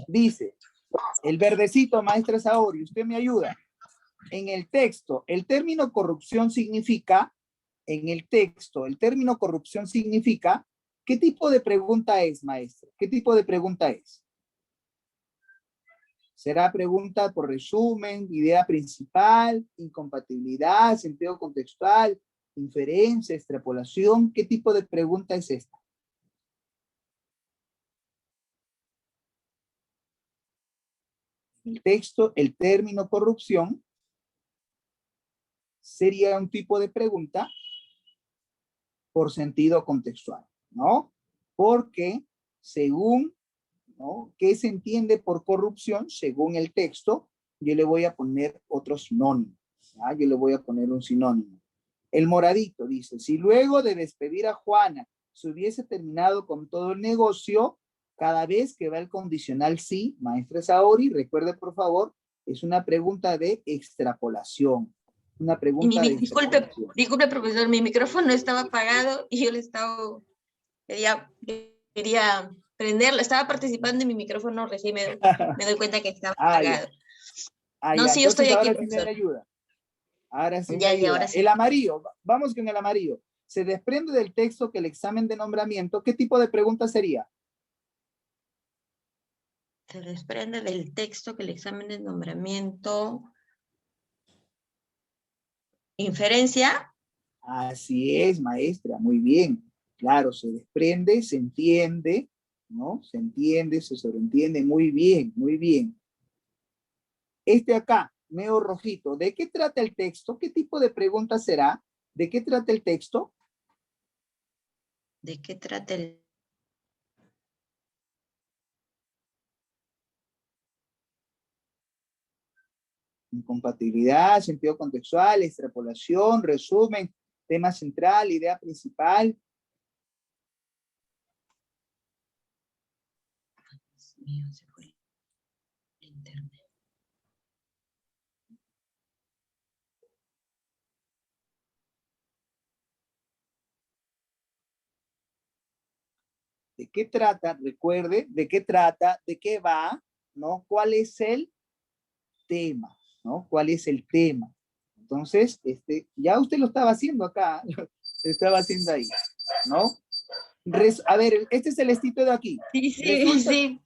Dice, el verdecito, maestra Saori, usted me ayuda. En el texto, el término corrupción significa, ¿qué tipo de pregunta es, maestra? ¿Qué tipo de pregunta es? ¿Será pregunta por resumen, idea principal, incompatibilidad, sentido contextual, inferencia, extrapolación? ¿Qué tipo de pregunta es esta? El texto, el término corrupción sería un tipo de pregunta por sentido contextual, ¿no? Porque según, ¿no? ¿Qué se entiende por corrupción? Según el texto, yo le voy a poner otro sinónimo, ¿ya? Yo le voy a poner un sinónimo. El moradito dice, si luego de despedir a Juana se hubiese terminado con todo el negocio, cada vez que va el condicional sí, maestra Saori, recuerde por favor, es una pregunta de extrapolación. Una pregunta de extrapolación. Disculpe, profesor, mi micrófono estaba apagado y yo quería prenderlo. Estaba participando en mi micrófono, recién me doy cuenta que estaba apagado. No, Ya. sí, yo estoy Entonces aquí, ahora sí profesor. me ayuda. Ahora sí me Ya, ayuda. ahora sí. El amarillo, vamos con el amarillo. Se desprende del texto que el examen de nombramiento, ¿qué tipo de pregunta sería? Se desprende del texto que el examen de nombramiento. ¿Inferencia? Así es, maestra, muy bien. Claro, se desprende, se entiende, ¿no? Se entiende, se sobreentiende, muy bien, muy bien. Este acá, medio rojito, ¿de qué trata el texto? ¿Qué tipo de pregunta será? ¿De qué trata el texto? ¿De qué trata el...? Incompatibilidad, sentido contextual, extrapolación, resumen, tema central, idea principal. Dios mío, se fue el internet. ¿De qué trata? Recuerde, ¿de qué trata? ¿De qué va? ¿No? ¿Cuál es el tema? ¿No? ¿Cuál es el tema? Entonces, ya usted lo estaba haciendo acá, lo estaba haciendo ahí, ¿no? A ver, este es el estilo de aquí. Sí, sí.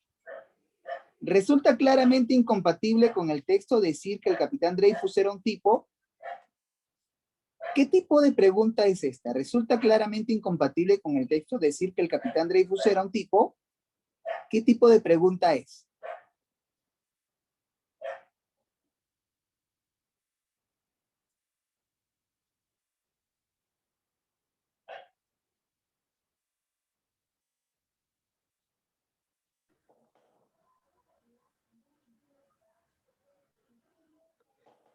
Resulta claramente incompatible con el texto decir que el capitán Dreyfus era un tipo. ¿Qué tipo de pregunta es esta? ¿Resulta claramente incompatible con el texto decir que el capitán Dreyfus era un tipo? ¿Qué tipo de pregunta es?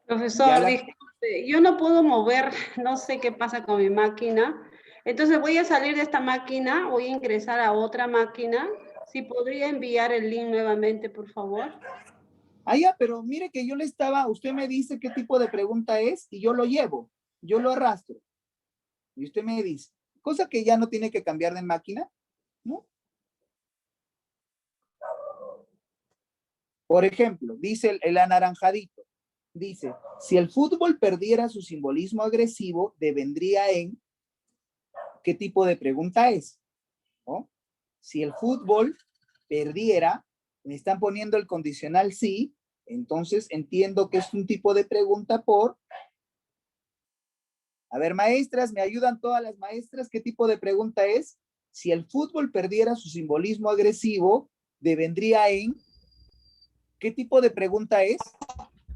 Profesor, disculpe, yo no puedo mover, no sé qué pasa con mi máquina. Entonces voy a salir de esta máquina, voy a ingresar a otra máquina. Si podría enviar el link nuevamente, por favor. Ah, ya, pero mire que usted me dice qué tipo de pregunta es y yo lo llevo, yo lo arrastro. Y usted me dice, cosa que ya no tiene que cambiar de máquina, ¿no? Por ejemplo, dice el anaranjadito, dice, si el fútbol perdiera su simbolismo agresivo, devendría en, ¿qué tipo de pregunta es? ¿No? Si el fútbol perdiera, me están poniendo el condicional sí, entonces entiendo que es un tipo de pregunta por... A ver, maestras, ¿me ayudan todas las maestras? ¿Qué tipo de pregunta es? Si el fútbol perdiera su simbolismo agresivo, devendría en... ¿Qué tipo de pregunta es?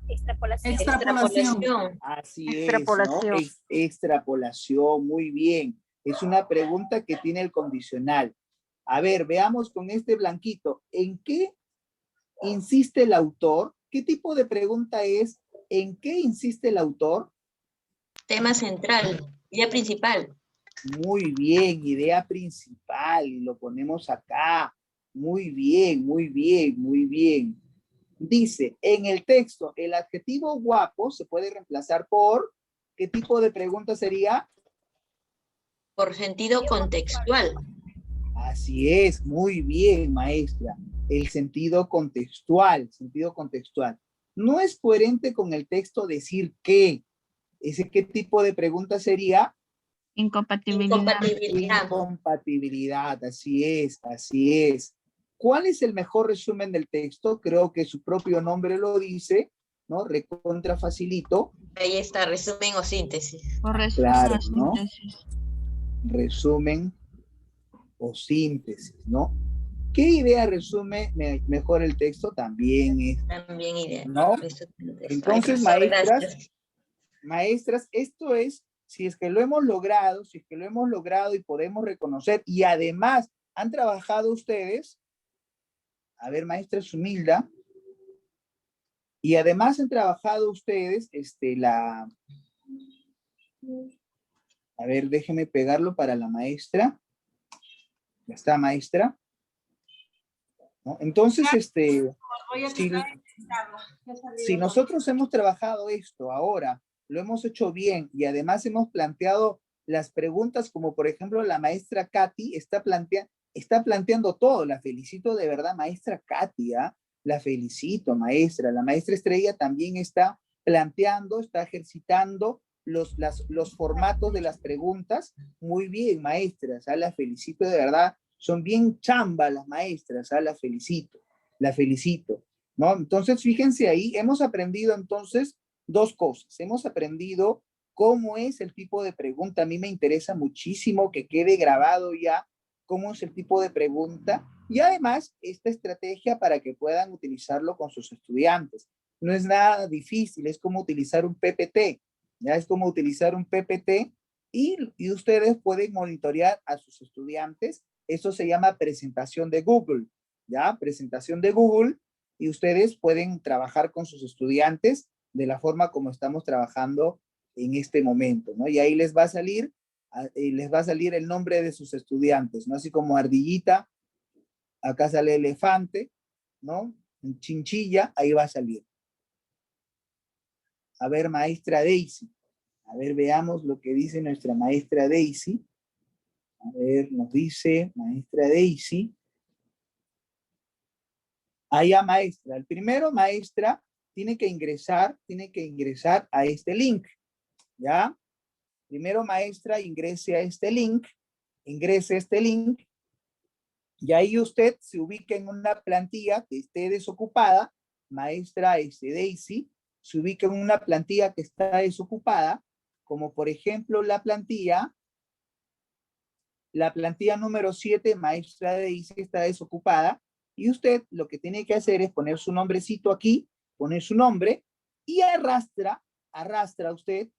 Extrapolación. Extrapolación. Así es, ¿no? Extrapolación, muy bien. Es una pregunta que tiene el condicional. A ver, veamos con este blanquito. ¿En qué insiste el autor? ¿Qué tipo de pregunta es? ¿En qué insiste el autor? Tema central, idea principal. Muy bien, idea principal. Y lo ponemos acá. Muy bien, muy bien, muy bien. Dice, en el texto, el adjetivo guapo se puede reemplazar por, ¿qué tipo de pregunta sería? Por sentido contextual. Así es, muy bien, maestra. El sentido contextual, sentido contextual. No es coherente con el texto decir que. ¿Ese qué tipo de pregunta sería? Incompatibilidad. Incompatibilidad, así es, así es. ¿Cuál es el mejor resumen del texto? Creo que su propio nombre lo dice, ¿no? Recontra facilito. Ahí está, resumen o síntesis. Por resumen Claro, o ¿no? síntesis. Resumen o síntesis, ¿no? ¿Qué idea resume mejor el texto? También es, También idea. ¿no? Entonces, maestras, esto es, si es que lo hemos logrado, y podemos reconocer, y además han trabajado ustedes, a ver, maestra Sumilda, y además han trabajado ustedes, a ver, déjeme pegarlo para la maestra. Ya está, maestra. ¿No? Entonces, si nosotros hemos trabajado esto ahora, lo hemos hecho bien y además hemos planteado las preguntas como por ejemplo la maestra Katy está planteando todo. La felicito de verdad, maestra Katy, ¿ah? La felicito, maestra. La maestra Estrella también está planteando, está ejercitando los formatos de las preguntas. Muy bien, maestras, ¿ah? La felicito de verdad. Son bien chambas las maestras, ¿ah? La felicito, ¿no? Entonces, fíjense ahí, hemos aprendido entonces dos cosas. Hemos aprendido cómo es el tipo de pregunta. A mí me interesa muchísimo que quede grabado ya cómo es el tipo de pregunta y además esta estrategia para que puedan utilizarlo con sus estudiantes. No es nada difícil, es como utilizar un PPT, ya es como utilizar un PPT y ustedes pueden monitorear a sus estudiantes. Eso se llama presentación de Google, ¿ya? Presentación de Google y ustedes pueden trabajar con sus estudiantes de la forma como estamos trabajando en este momento, ¿no? Y ahí les va a salir el nombre de sus estudiantes, ¿no? Así como ardillita, acá sale elefante, ¿no? Chinchilla, ahí va a salir. A ver, maestra Daisy. A ver, veamos lo que dice nuestra maestra Daisy. A ver, nos dice maestra Daisy. Allá, maestra. El primero, maestra, tiene que ingresar a este link, ¿ya? Primero, maestra, ingrese a este link, y ahí usted se ubica en una plantilla que esté desocupada, maestra Daisy, se ubica en una plantilla que está desocupada, como por ejemplo la plantilla número 7, maestra Daisy, está desocupada, y usted lo que tiene que hacer es poner su nombrecito aquí, poner su nombre, y arrastra usted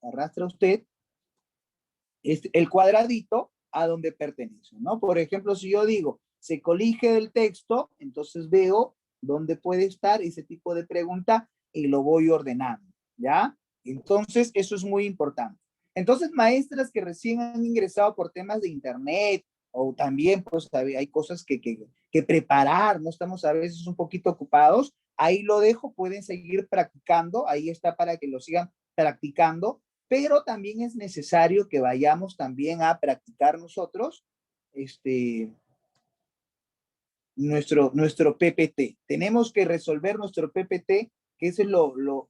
el cuadradito a donde pertenece, ¿no? Por ejemplo, si yo digo, se colige del texto, entonces veo dónde puede estar ese tipo de pregunta y lo voy ordenando, ¿ya? Entonces, eso es muy importante. Entonces, maestras que recién han ingresado por temas de internet, o también, pues, hay cosas que preparar, no estamos a veces un poquito ocupados, ahí lo dejo, pueden seguir practicando, ahí está para que lo sigan practicando, pero también es necesario que vayamos también a practicar nosotros, nuestro PPT. Tenemos que resolver nuestro PPT, que es lo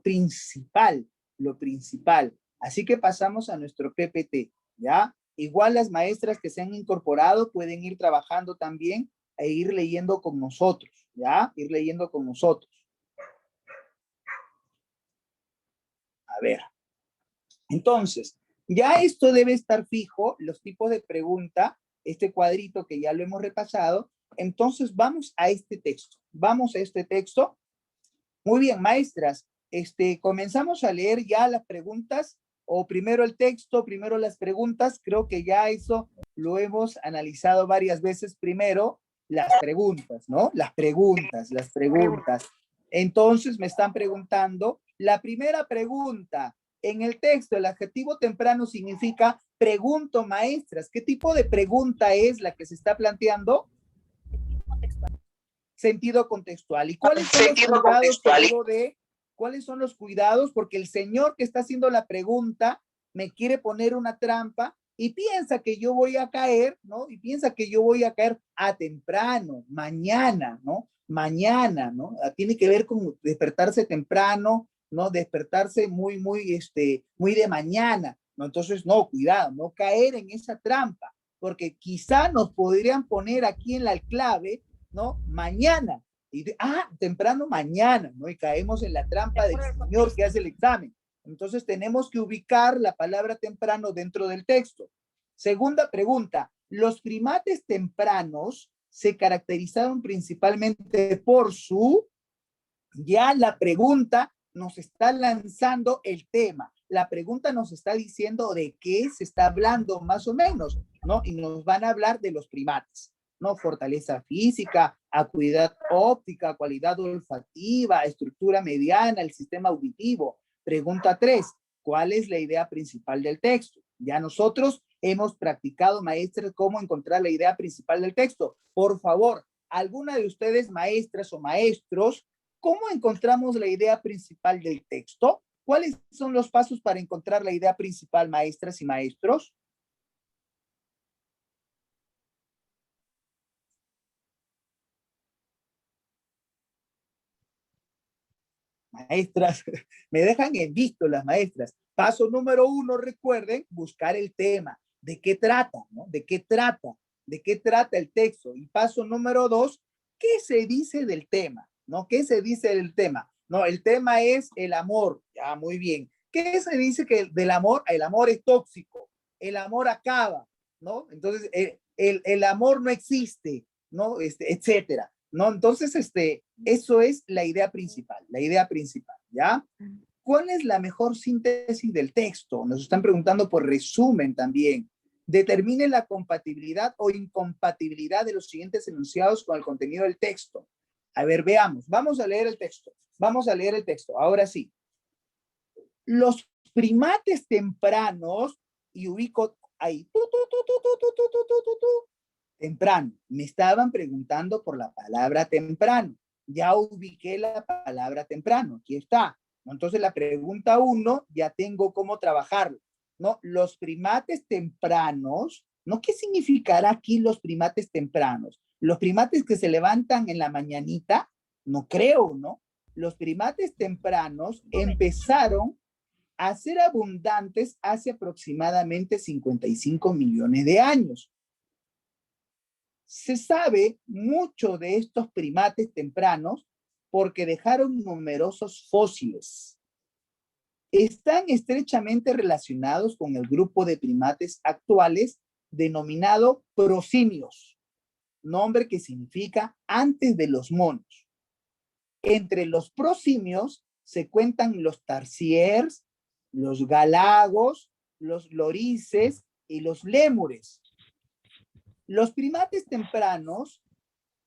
principal, lo principal. Así que pasamos a nuestro PPT, ¿ya? Igual las maestras que se han incorporado pueden ir trabajando también e ir leyendo con nosotros, ¿ya? Ir leyendo con nosotros. A ver. Entonces, ya esto debe estar fijo, los tipos de pregunta, este cuadrito que ya lo hemos repasado. Entonces, vamos a este texto. Vamos a este texto. Muy bien, maestras, comenzamos a leer ya las preguntas, o primero el texto, primero las preguntas. Creo que ya eso lo hemos analizado varias veces. Primero, las preguntas, ¿no? Las preguntas. Entonces, me están preguntando, la primera pregunta, en el texto, el adjetivo temprano significa pregunto, maestras. ¿Qué tipo de pregunta es la que se está planteando? Sentido contextual. ¿Y cuáles son los cuidados? ¿Cuáles son los cuidados? Porque el señor que está haciendo la pregunta me quiere poner una trampa y piensa que yo voy a caer, ¿no? Y piensa que yo voy a caer a temprano, mañana, ¿no? Mañana, ¿no? Tiene que ver con despertarse temprano, ¿no? Despertarse muy de mañana, ¿no? Entonces, no, cuidado, no caer en esa trampa, porque quizá nos podrían poner aquí en la clave, ¿no? Mañana. Temprano mañana, ¿no? Y caemos en la trampa del señor que hace el examen. Entonces tenemos que ubicar la palabra temprano dentro del texto. Segunda pregunta, los primates tempranos se caracterizaron principalmente por ya la pregunta nos está lanzando el tema. La pregunta nos está diciendo de qué se está hablando más o menos, ¿no? Y nos van a hablar de los primates, ¿no? Fortaleza física, acuidad óptica, cualidad olfativa, estructura mediana, el sistema auditivo. Pregunta 3, ¿cuál es la idea principal del texto? Ya nosotros hemos practicado, maestras, cómo encontrar la idea principal del texto. Por favor, alguna de ustedes, maestras o maestros, ¿cómo encontramos la idea principal del texto? ¿Cuáles son los pasos para encontrar la idea principal, maestras y maestros? Maestras, me dejan en visto las maestras. Paso número 1, recuerden, buscar el tema. ¿De qué trata? ¿No? ¿De qué trata? ¿De qué trata el texto? Y paso número 2, ¿qué se dice del tema? ¿No? ¿Qué se dice del tema? No, el tema es el amor. Ya, muy bien. ¿Qué se dice que del amor? El amor es tóxico. El amor acaba, ¿no? Entonces, el amor no existe, ¿no? Etcétera. ¿No? Entonces, eso es la idea principal, ¿ya? ¿Cuál es la mejor síntesis del texto? Nos están preguntando por resumen también. Determine la compatibilidad o incompatibilidad de los siguientes enunciados con el contenido del texto. A ver, veamos. Vamos a leer el texto. Ahora sí. Los primates tempranos, y ubico ahí, temprano. Me estaban preguntando por la palabra temprano. Ya ubiqué la palabra temprano. Aquí está. Entonces la pregunta 1 ya tengo cómo trabajarlo. ¿No? Los primates tempranos, ¿no? ¿Qué significará aquí los primates tempranos? Los primates que se levantan en la mañanita, no creo, ¿no? Los primates tempranos empezaron a ser abundantes hace aproximadamente 55 millones de años. Se sabe mucho de estos primates tempranos porque dejaron numerosos fósiles. Están estrechamente relacionados con el grupo de primates actuales denominado prosimios, nombre que significa antes de los monos. Entre los prosimios se cuentan los tarsiers, los galagos, los lorices y los lémures. Los primates tempranos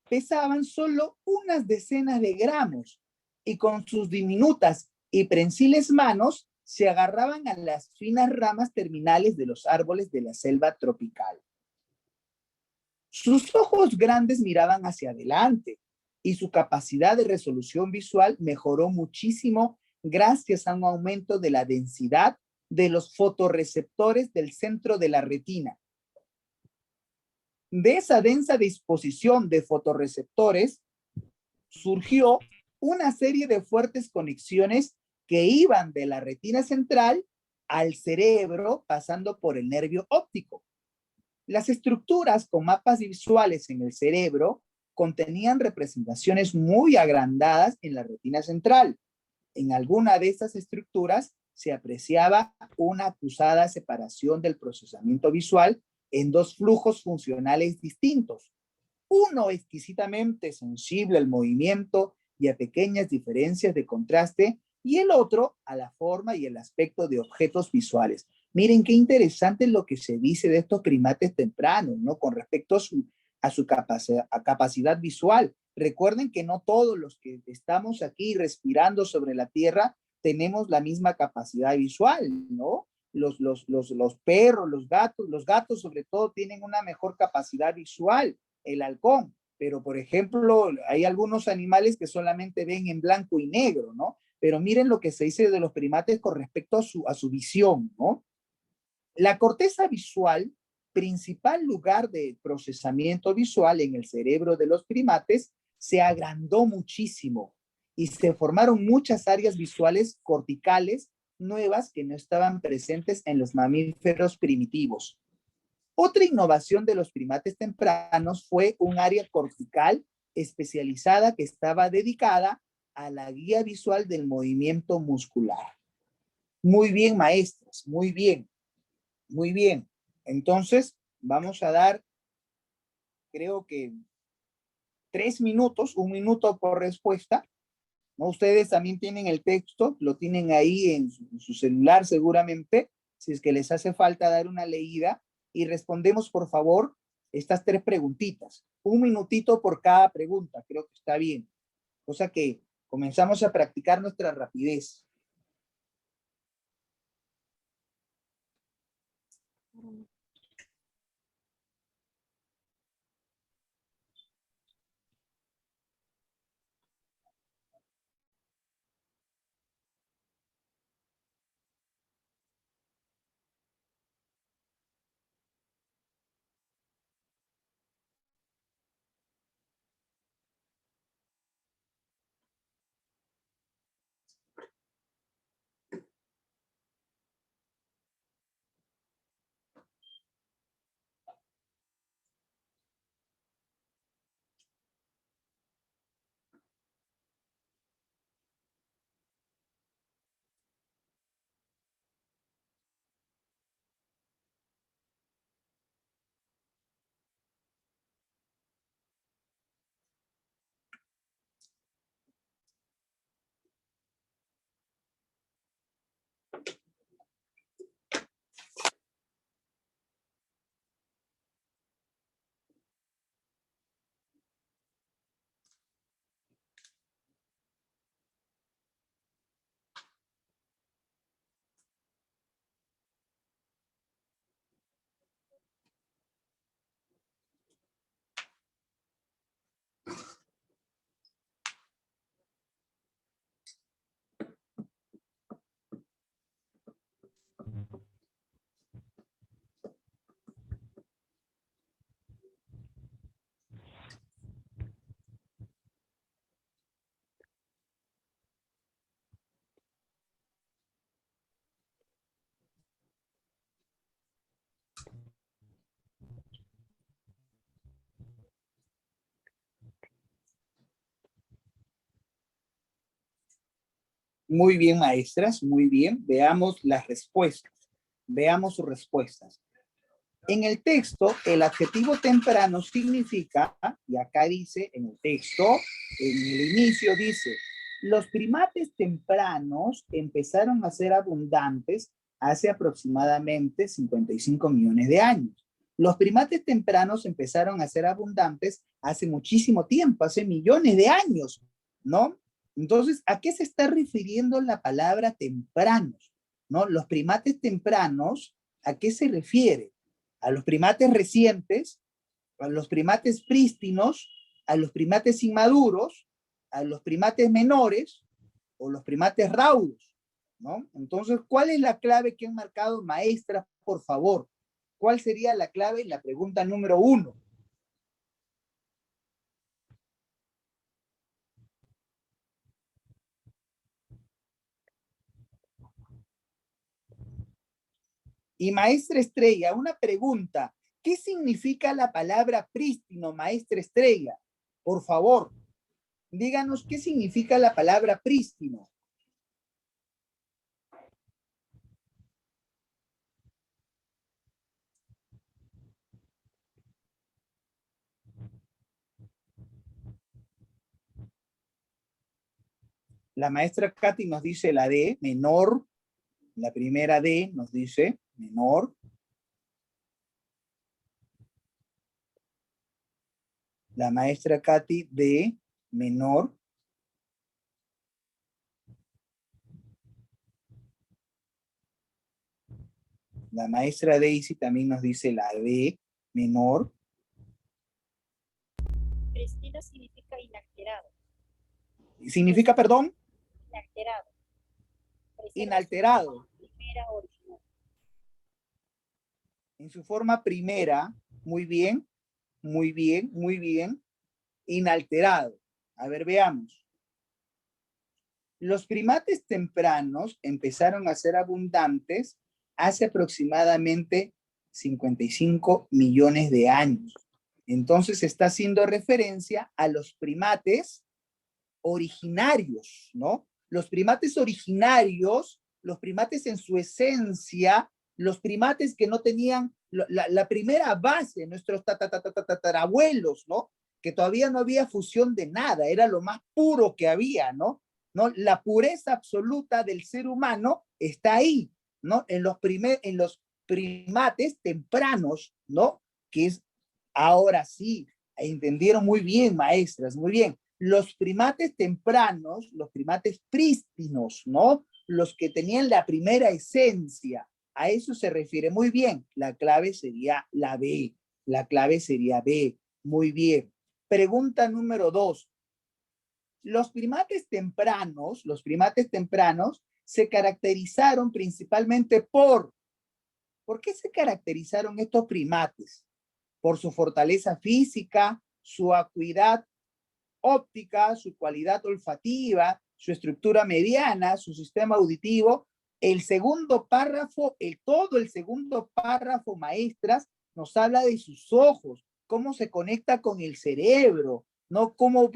pesaban solo unas decenas de gramos y con sus diminutas y prensiles manos se agarraban a las finas ramas terminales de los árboles de la selva tropical. Sus ojos grandes miraban hacia adelante y su capacidad de resolución visual mejoró muchísimo gracias a un aumento de la densidad de los fotorreceptores del centro de la retina. De esa densa disposición de fotorreceptores surgió una serie de fuertes conexiones que iban de la retina central al cerebro pasando por el nervio óptico. Las estructuras con mapas visuales en el cerebro contenían representaciones muy agrandadas en la retina central. En alguna de estas estructuras se apreciaba una acusada separación del procesamiento visual en dos flujos funcionales distintos. Uno exquisitamente sensible al movimiento y a pequeñas diferencias de contraste, y el otro a la forma y el aspecto de objetos visuales. Miren qué interesante lo que se dice de estos primates tempranos, ¿no? Con respecto a su capacidad visual. Recuerden que no todos los que estamos aquí respirando sobre la Tierra tenemos la misma capacidad visual, ¿no? Los perros, los gatos sobre todo tienen una mejor capacidad visual, el halcón, pero por ejemplo hay algunos animales que solamente ven en blanco y negro, ¿no? Pero miren lo que se dice de los primates con respecto a su visión, ¿no? La corteza visual, principal lugar de procesamiento visual en el cerebro de los primates, se agrandó muchísimo y se formaron muchas áreas visuales corticales nuevas que no estaban presentes en los mamíferos primitivos. Otra innovación de los primates tempranos fue un área cortical especializada que estaba dedicada a la guía visual del movimiento muscular. Muy bien, maestras, muy bien, muy bien. Entonces, vamos a dar, creo que 3 minutos, 1 minuto por respuesta, ¿no? Ustedes también tienen el texto, lo tienen ahí en su celular seguramente, si es que les hace falta dar una leída, y respondemos por favor estas 3 preguntitas. 1 minutito por cada pregunta, creo que está bien. Cosa que comenzamos a practicar nuestra rapidez. Muy bien, maestras, muy bien. Veamos las respuestas. Veamos sus respuestas. En el texto, el adjetivo temprano significa, y acá dice en el texto, en el inicio dice, los primates tempranos empezaron a ser abundantes hace aproximadamente 55 millones de años. Los primates tempranos empezaron a ser abundantes hace muchísimo tiempo, hace millones de años, ¿no? Entonces, ¿a qué se está refiriendo la palabra tempranos? ¿No? Los primates tempranos, ¿a qué se refiere? ¿A los primates recientes? ¿A los primates prístinos? ¿A los primates inmaduros? ¿A los primates menores? ¿O los primates raudos? ¿No? Entonces, ¿cuál es la clave que han marcado, maestras, por favor? ¿Cuál sería la clave? La pregunta número 1. Y maestra Estrella, una pregunta. ¿Qué significa la palabra prístino, maestra Estrella? Por favor, díganos qué significa la palabra prístino. La maestra Katy nos dice la D, menor. La primera D nos dice menor. La maestra Katy D, menor. La maestra Daisy también nos dice la D, menor. Prístino significa inalterado. ¿Significa, perdón? Inalterado. Preserva Inalterado. su primera original. En su forma primera, muy bien, muy bien, muy bien. Inalterado. A ver, veamos. Los primates tempranos empezaron a ser abundantes hace aproximadamente 55 millones de años. Entonces está haciendo referencia a los primates originarios, ¿no? Los primates originarios, los primates en su esencia, los primates que no tenían la primera base, nuestros tatarabuelos, ¿no? Que todavía no había fusión de nada, era lo más puro que había, ¿no? ¿No? La pureza absoluta del ser humano está ahí, ¿no? En los primates tempranos, ¿no? Que es, ahora sí, entendieron muy bien, maestras, muy bien. Los primates tempranos, los primates prístinos, ¿no? Los que tenían la primera esencia, a eso se refiere muy bien. La clave sería la B, la clave sería B, muy bien. Pregunta número 2. Los primates tempranos se caracterizaron principalmente ¿por qué se caracterizaron estos primates? Por su fortaleza física, su acuidad óptica, su cualidad olfativa, su estructura mediana, su sistema auditivo. El segundo párrafo, todo el segundo párrafo, maestras, nos habla de sus ojos, cómo se conecta con el cerebro, ¿no? Cómo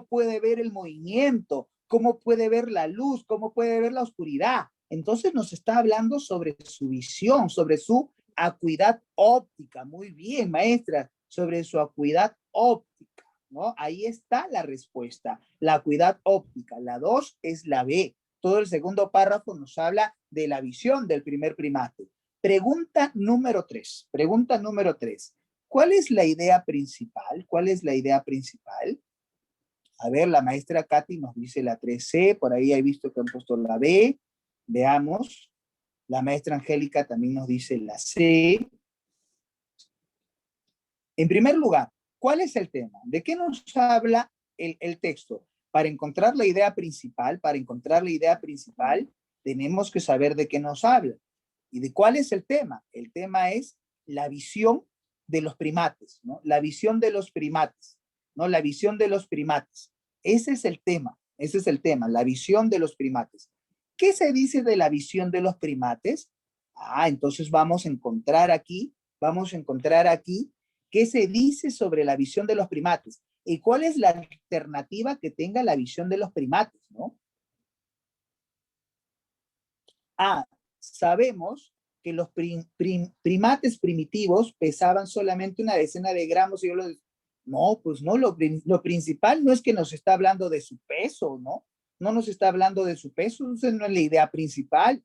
puede ver el movimiento, cómo puede ver la luz, cómo puede ver la oscuridad. Entonces nos está hablando sobre su visión, sobre su acuidad óptica. Muy bien, maestra, sobre su acuidad óptica, ¿no? Ahí está la respuesta, la acuidad óptica. La 2 es la B. Todo el segundo párrafo nos habla de la visión del primer primate. Pregunta número 3. Pregunta número 3. ¿Cuál es la idea principal? ¿Cuál es la idea principal? A ver, la maestra Katy nos dice la 3C, por ahí he visto que han puesto la B. Veamos. La maestra Angélica también nos dice la C. En primer lugar, ¿cuál es el tema? ¿De qué nos habla el texto? Para encontrar la idea principal, tenemos que saber de qué nos habla. ¿Y de cuál es el tema? El tema es la visión de los primates, ¿no? La visión de los primates, ¿no? La visión de los primates. Ese es el tema, la visión de los primates. ¿Qué se dice de la visión de los primates? Entonces vamos a encontrar aquí qué se dice sobre la visión de los primates y cuál es la alternativa que tenga la visión de los primates, ¿no? Sabemos que los primates primitivos pesaban solamente una decena de gramos y yo no, pues no, lo principal no es que nos está hablando de su peso, ¿no? No nos está hablando de su peso, esa no es la idea principal.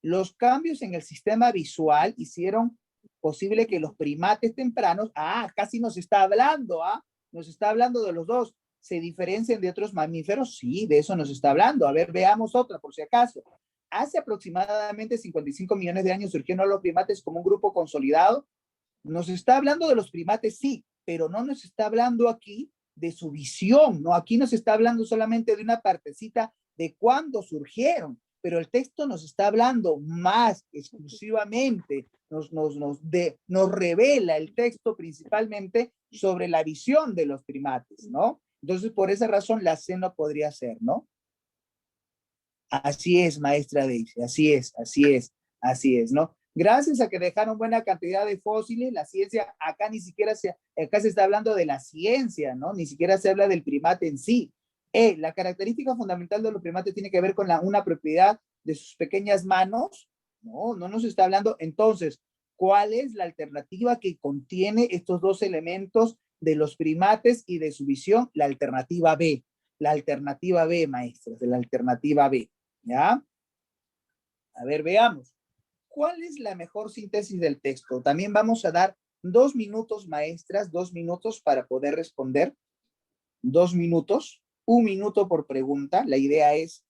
Los cambios en el sistema visual hicieron posible que los primates tempranos, casi nos está hablando de los dos. se diferencian de otros mamíferos? Sí, de eso nos está hablando. A ver, veamos otra por si acaso. Hace aproximadamente 55 millones de años surgieron los primates como un grupo consolidado. Nos está hablando de los primates, sí, pero no nos está hablando aquí de su visión, ¿no? Aquí nos está hablando solamente de una partecita de cuándo surgieron, pero el texto nos está hablando más exclusivamente, nos revela el texto principalmente sobre la visión de los primates, ¿no? Entonces, por esa razón, la C no podría ser, ¿no? Así es, maestra Daisy, así es, ¿no? Gracias a que dejaron buena cantidad de fósiles, la ciencia, acá ni siquiera acá se está hablando de la ciencia, ¿no? Ni siquiera se habla del primate en sí. La característica fundamental de los primates tiene que ver con una propiedad de sus pequeñas manos, ¿no? No nos está hablando, entonces, ¿cuál es la alternativa que contiene estos dos elementos de los primates y de su visión? La alternativa B, maestras, de la alternativa B, ¿ya? A ver, veamos. ¿Cuál es la mejor síntesis del texto? También vamos a dar 2 minutos, maestras, 2 minutos para poder responder. 2 minutos, 1 minuto por pregunta. La idea es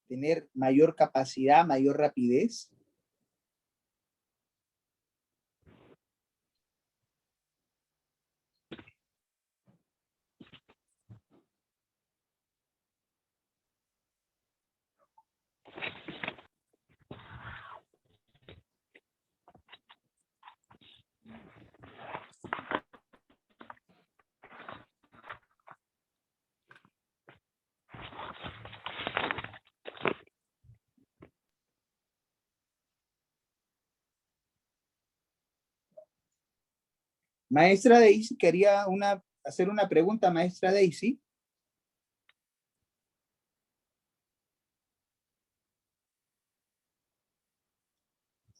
tener mayor capacidad, mayor rapidez. Maestra Daisy, quería hacer una pregunta, maestra Daisy.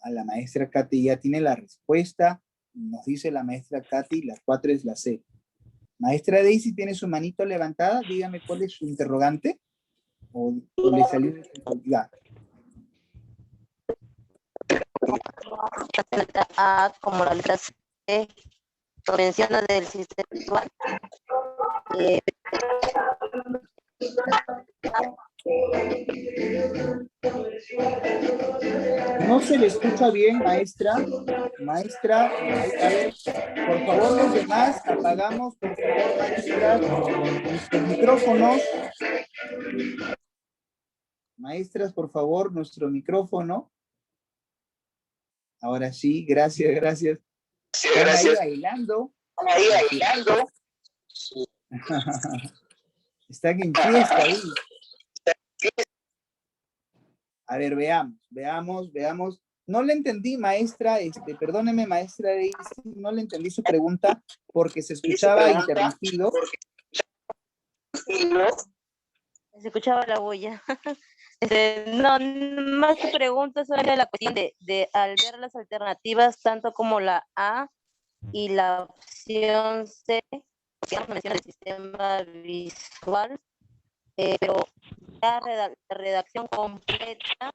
A la maestra Katy ya tiene la respuesta. Nos dice la maestra Katy, la 4 es la C. Maestra Daisy tiene su manito levantada. Dígame cuál es su interrogante. O le salió de casualidad. La letra A como la letra C menciona del sistema visual. No se le escucha bien, maestra. Maestra, a ver, por favor, los demás, apagamos, por favor, maestra, nuestros micrófonos. Maestras, por favor, nuestro micrófono. Ahora sí, gracias, gracias. Están ahí bailando. Están en fiesta ahí. A ver, veamos. No le entendí, maestra, perdóneme, maestra Daisy, no le entendí su pregunta porque se escuchaba interrumpido. Se escuchaba la bulla. No, más que pregunta sobre la cuestión de al ver las alternativas, tanto como la A y la opción C, que no menciona el sistema visual, pero la redacción completa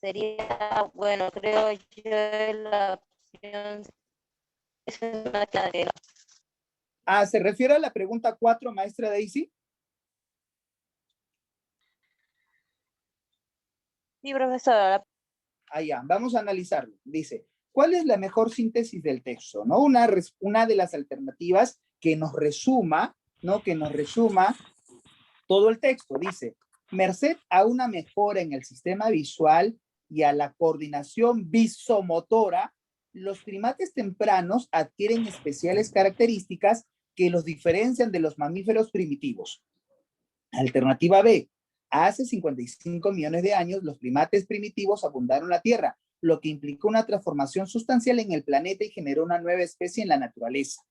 sería, bueno, creo yo la opción es una clara. ¿Se refiere a la pregunta 4, maestra Daisy? Sí, profesora. Ya, vamos a analizarlo. Dice, ¿cuál es la mejor síntesis del texto? ¿No? Una de las alternativas que nos resuma, ¿no? Que nos resuma todo el texto. Dice, merced a una mejora en el sistema visual y a la coordinación visomotora, los primates tempranos adquieren especiales características que los diferencian de los mamíferos primitivos. Alternativa B. Hace 55 millones de años, los primates primitivos abundaron la Tierra, lo que implicó una transformación sustancial en el planeta y generó una nueva especie en la naturaleza.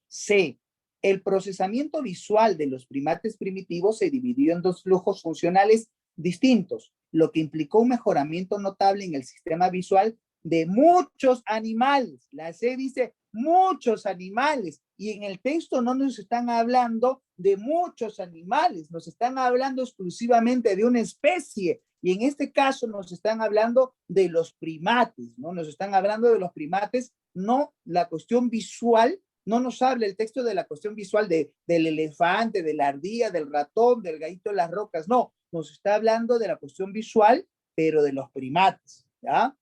C. El procesamiento visual de los primates primitivos se dividió en 2 flujos funcionales distintos, lo que implicó un mejoramiento notable en el sistema visual de muchos animales. La C dice muchos animales, y en el texto no nos están hablando de muchos animales, nos están hablando exclusivamente de una especie, y en este caso nos están hablando de los primates, ¿no? Nos están hablando de los primates, no la cuestión visual No nos habla el texto de la cuestión visual del elefante, de la ardilla, del ratón, del gallito de las rocas. No, nos está hablando de la cuestión visual, pero de los primates, ¿ya?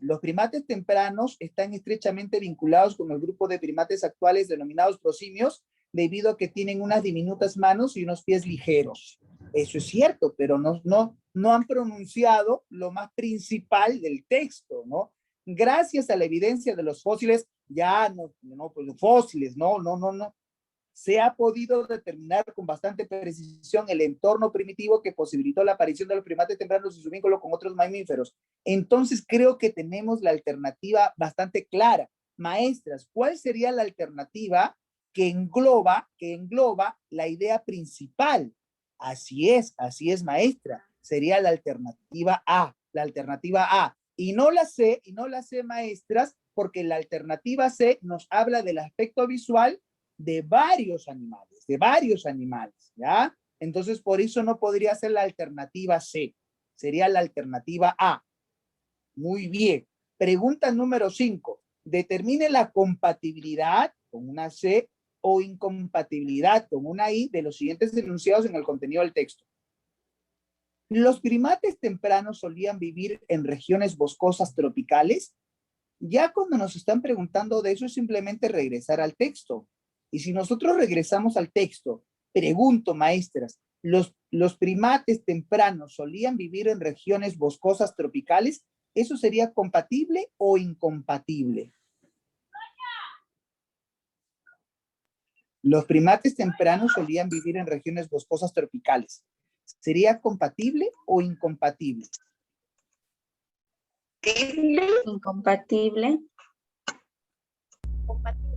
Los primates tempranos están estrechamente vinculados con el grupo de primates actuales denominados prosimios, debido a que tienen unas diminutas manos y unos pies ligeros. Eso es cierto, pero no han pronunciado lo más principal del texto, ¿no? Gracias a la evidencia de los fósiles, pues los fósiles, no, se ha podido determinar con bastante precisión el entorno primitivo que posibilitó la aparición de los primates tempranos y su vínculo con otros mamíferos. Entonces creo que tenemos la alternativa bastante clara. Maestras, ¿cuál sería la alternativa que engloba la idea principal? Así es, maestra. Sería la alternativa A, Y no la sé, maestras, porque la alternativa C nos habla del aspecto visual de varios animales, ¿ya? Entonces, por eso no podría ser la alternativa C, sería la alternativa A. Muy bien. Pregunta número 5. Determine la compatibilidad con una C o incompatibilidad con una I de los siguientes enunciados en el contenido del texto. Los primates tempranos solían vivir en regiones boscosas tropicales. Ya cuando nos están preguntando de eso es simplemente regresar al texto. Y si nosotros regresamos al texto, pregunto, maestras, ¿los primates tempranos solían vivir en regiones boscosas tropicales? ¿Eso sería compatible o incompatible? Los primates tempranos solían vivir en regiones boscosas tropicales. ¿Sería compatible o incompatible? Incompatible. Compatible.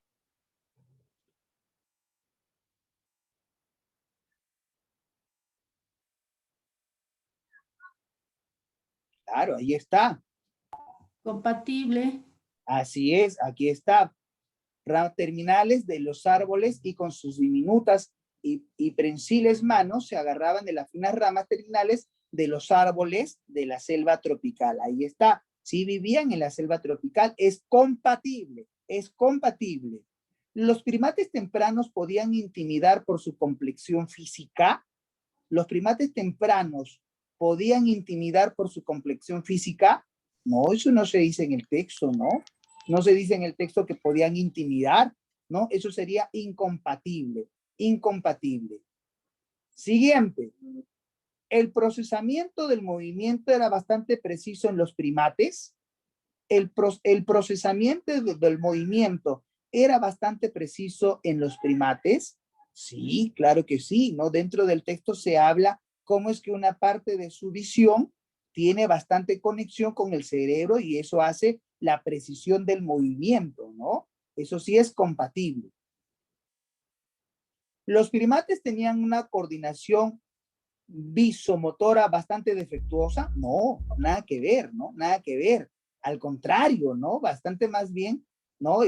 Claro, ahí está. Compatible. Así es, aquí está. Ramas terminales de los árboles y con sus diminutas y prensiles manos se agarraban de las finas ramas terminales de los árboles de la selva tropical. Ahí está. Si vivían en la selva tropical, es compatible. Los primates tempranos podían intimidar por su complexión física. Los primates tempranos podían intimidar por su complexión física. No, eso no se dice en el texto, ¿no? No se dice en el texto que podían intimidar, ¿no? Eso sería incompatible. Siguiente. El procesamiento del movimiento era bastante preciso en los primates. El procesamiento del movimiento era bastante preciso en los primates. Sí, claro que sí, ¿no? Dentro del texto se habla cómo es que una parte de su visión tiene bastante conexión con el cerebro y eso hace la precisión del movimiento, ¿no? Eso sí es compatible. Los primates tenían una coordinación visomotora bastante defectuosa. No, nada que ver, ¿no? Nada que ver. Al contrario, ¿no? Bastante más bien, ¿no?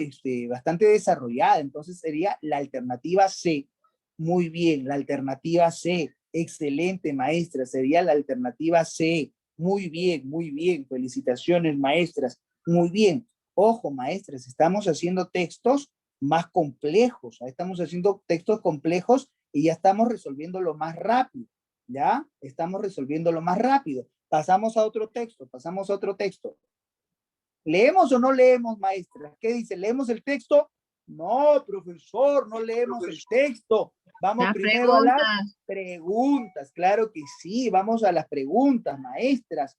Bastante desarrollada. Entonces sería la alternativa C. Muy bien, la alternativa C. Excelente, maestra. Sería la alternativa C. Muy bien. Felicitaciones, maestras. Muy bien. Ojo, maestras, estamos haciendo textos más complejos. Estamos haciendo textos complejos y ya estamos resolviéndolo más rápido. ¿Ya? Estamos resolviéndolo más rápido. Pasamos a otro texto. ¿Leemos o no leemos, maestra? ¿Qué dice? ¿Leemos el texto? No, profesor, no leemos el texto. Vamos primero a las preguntas. Claro que sí, vamos a las preguntas, maestras.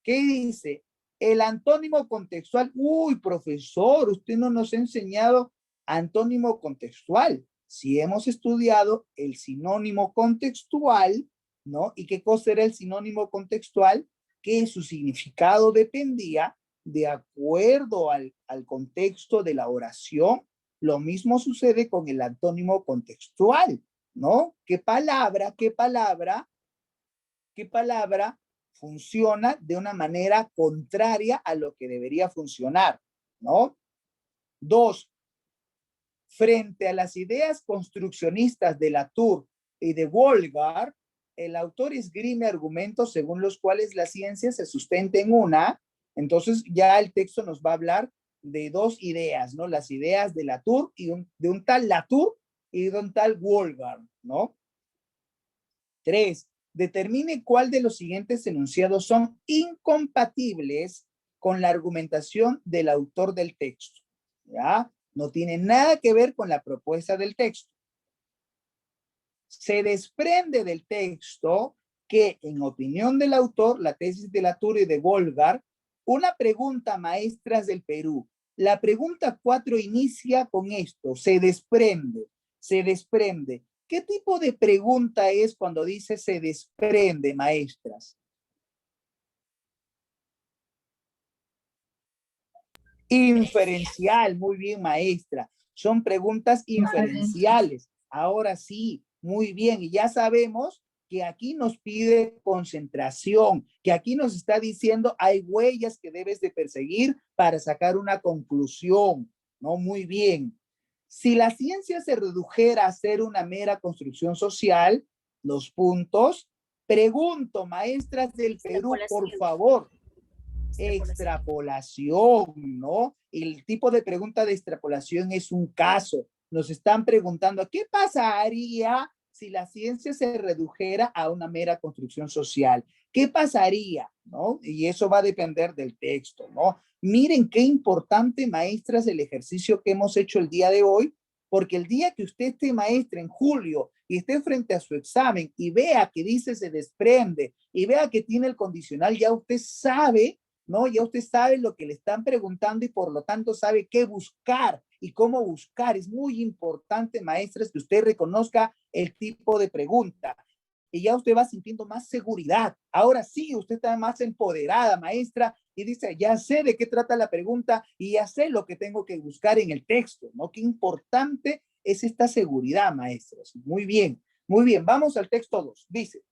¿Qué dice? El antónimo contextual. Uy, profesor, usted no nos ha enseñado antónimo contextual. Si hemos estudiado el sinónimo contextual, ¿no? ¿Y qué cosa era el sinónimo contextual? Que su significado dependía de acuerdo al contexto de la oración. Lo mismo sucede con el antónimo contextual, ¿no? ¿Qué palabra funciona de una manera contraria a lo que debería funcionar, ¿no? 2. Frente a las ideas construccionistas de Latour y de Wolgar, el autor esgrime argumentos según los cuales la ciencia se sustenta en una. Entonces ya el texto nos va a hablar de dos ideas, ¿no? Las ideas de Latour y de un tal Latour y de un tal Wolfgang, ¿no? 3. Determine cuál de los siguientes enunciados son incompatibles con la argumentación del autor del texto. ¿Ya? No tiene nada que ver con la propuesta del texto. Se desprende del texto que, en opinión del autor, la tesis de Latour y de Wolfgang, una pregunta, maestras del Perú. La pregunta 4 inicia con esto, se desprende, se desprende. ¿Qué tipo de pregunta es cuando dice se desprende, maestras? Inferencial, muy bien, maestra. Son preguntas inferenciales. Ahora sí, muy bien. Y ya sabemos que aquí nos pide concentración, que aquí nos está diciendo hay huellas que debes de perseguir para sacar una conclusión, ¿no? Muy bien. Si la ciencia se redujera a ser una mera construcción social, los puntos, pregunto, maestras del Perú, por favor, extrapolación, ¿no? El tipo de pregunta de extrapolación es un caso. Nos están preguntando, ¿qué pasaría si la ciencia se redujera a una mera construcción social? ¿Qué pasaría, no? Y eso va a depender del texto, ¿no? Miren qué importante, maestras, el ejercicio que hemos hecho el día de hoy, porque el día que usted esté maestra en julio y esté frente a su examen y vea que dice se desprende y vea que tiene el condicional, ya usted sabe, ¿no? Ya usted sabe lo que le están preguntando y por lo tanto sabe qué buscar y cómo buscar. Es muy importante, maestras, que usted reconozca el tipo de pregunta. Y ya usted va sintiendo más seguridad. Ahora sí, usted está más empoderada, maestra, y dice, ya sé de qué trata la pregunta y ya sé lo que tengo que buscar en el texto, ¿no? Qué importante es esta seguridad, maestras. Muy bien, muy bien. Vamos al texto 2. Dice,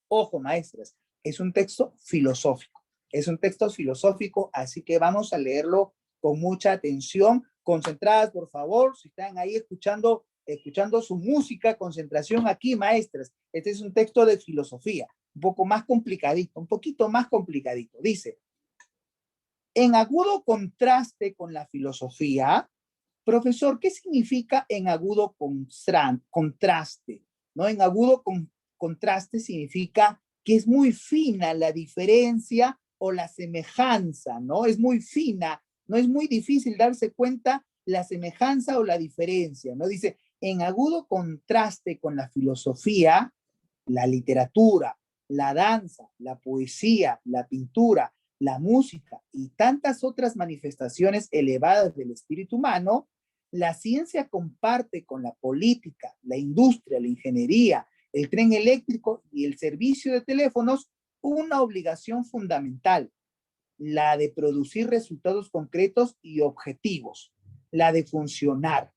ojo, maestras, es un texto filosófico. Es un texto filosófico, así que vamos a leerlo con mucha atención. Concentradas, por favor, si están ahí escuchando su música, concentración aquí, maestras. Este es un texto de filosofía, un poco más complicadito, un poquito más complicadito. Dice, en agudo contraste con la filosofía, profesor, ¿qué significa en agudo contraste? ¿No? En agudo contraste significa que es muy fina la diferencia o la semejanza, ¿no? Es muy fina, no es muy difícil darse cuenta la semejanza o la diferencia, ¿no? Dice, en agudo contraste con la filosofía, la literatura, la danza, la poesía, la pintura, la música y tantas otras manifestaciones elevadas del espíritu humano, la ciencia comparte con la política, la industria, la ingeniería, el tren eléctrico y el servicio de teléfonos una obligación fundamental, la de producir resultados concretos y objetivos, la de funcionar.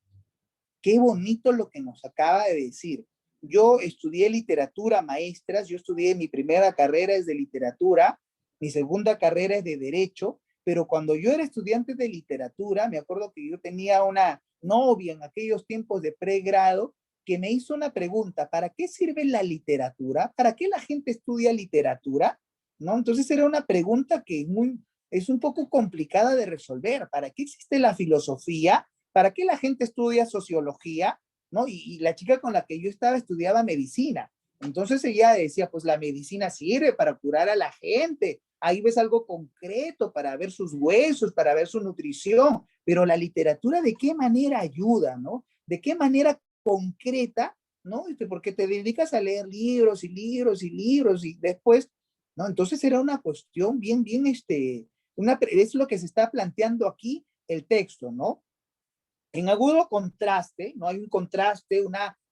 Qué bonito lo que nos acaba de decir. Yo estudié literatura, maestras, yo estudié, mi primera carrera es de literatura, mi segunda carrera es de derecho, pero cuando yo era estudiante de literatura, me acuerdo que yo tenía una novia en aquellos tiempos de pregrado que me hizo una pregunta, ¿para qué sirve la literatura? ¿Para qué la gente estudia literatura? ¿No? Entonces era una pregunta que es un poco complicada de resolver. ¿Para qué existe la filosofía? ¿Para qué la gente estudia sociología? ¿No? Y la chica con la que yo estaba estudiaba medicina. Entonces ella decía, pues la medicina sirve para curar a la gente. Ahí ves algo concreto para ver sus huesos, para ver su nutrición. Pero la literatura, ¿de qué manera ayuda, no? ¿De qué manera concreta, no? Porque te dedicas a leer libros y libros y libros y después, ¿no? Entonces era una cuestión bien, es lo que se está planteando aquí el texto, ¿no? En agudo contraste, no hay un contraste,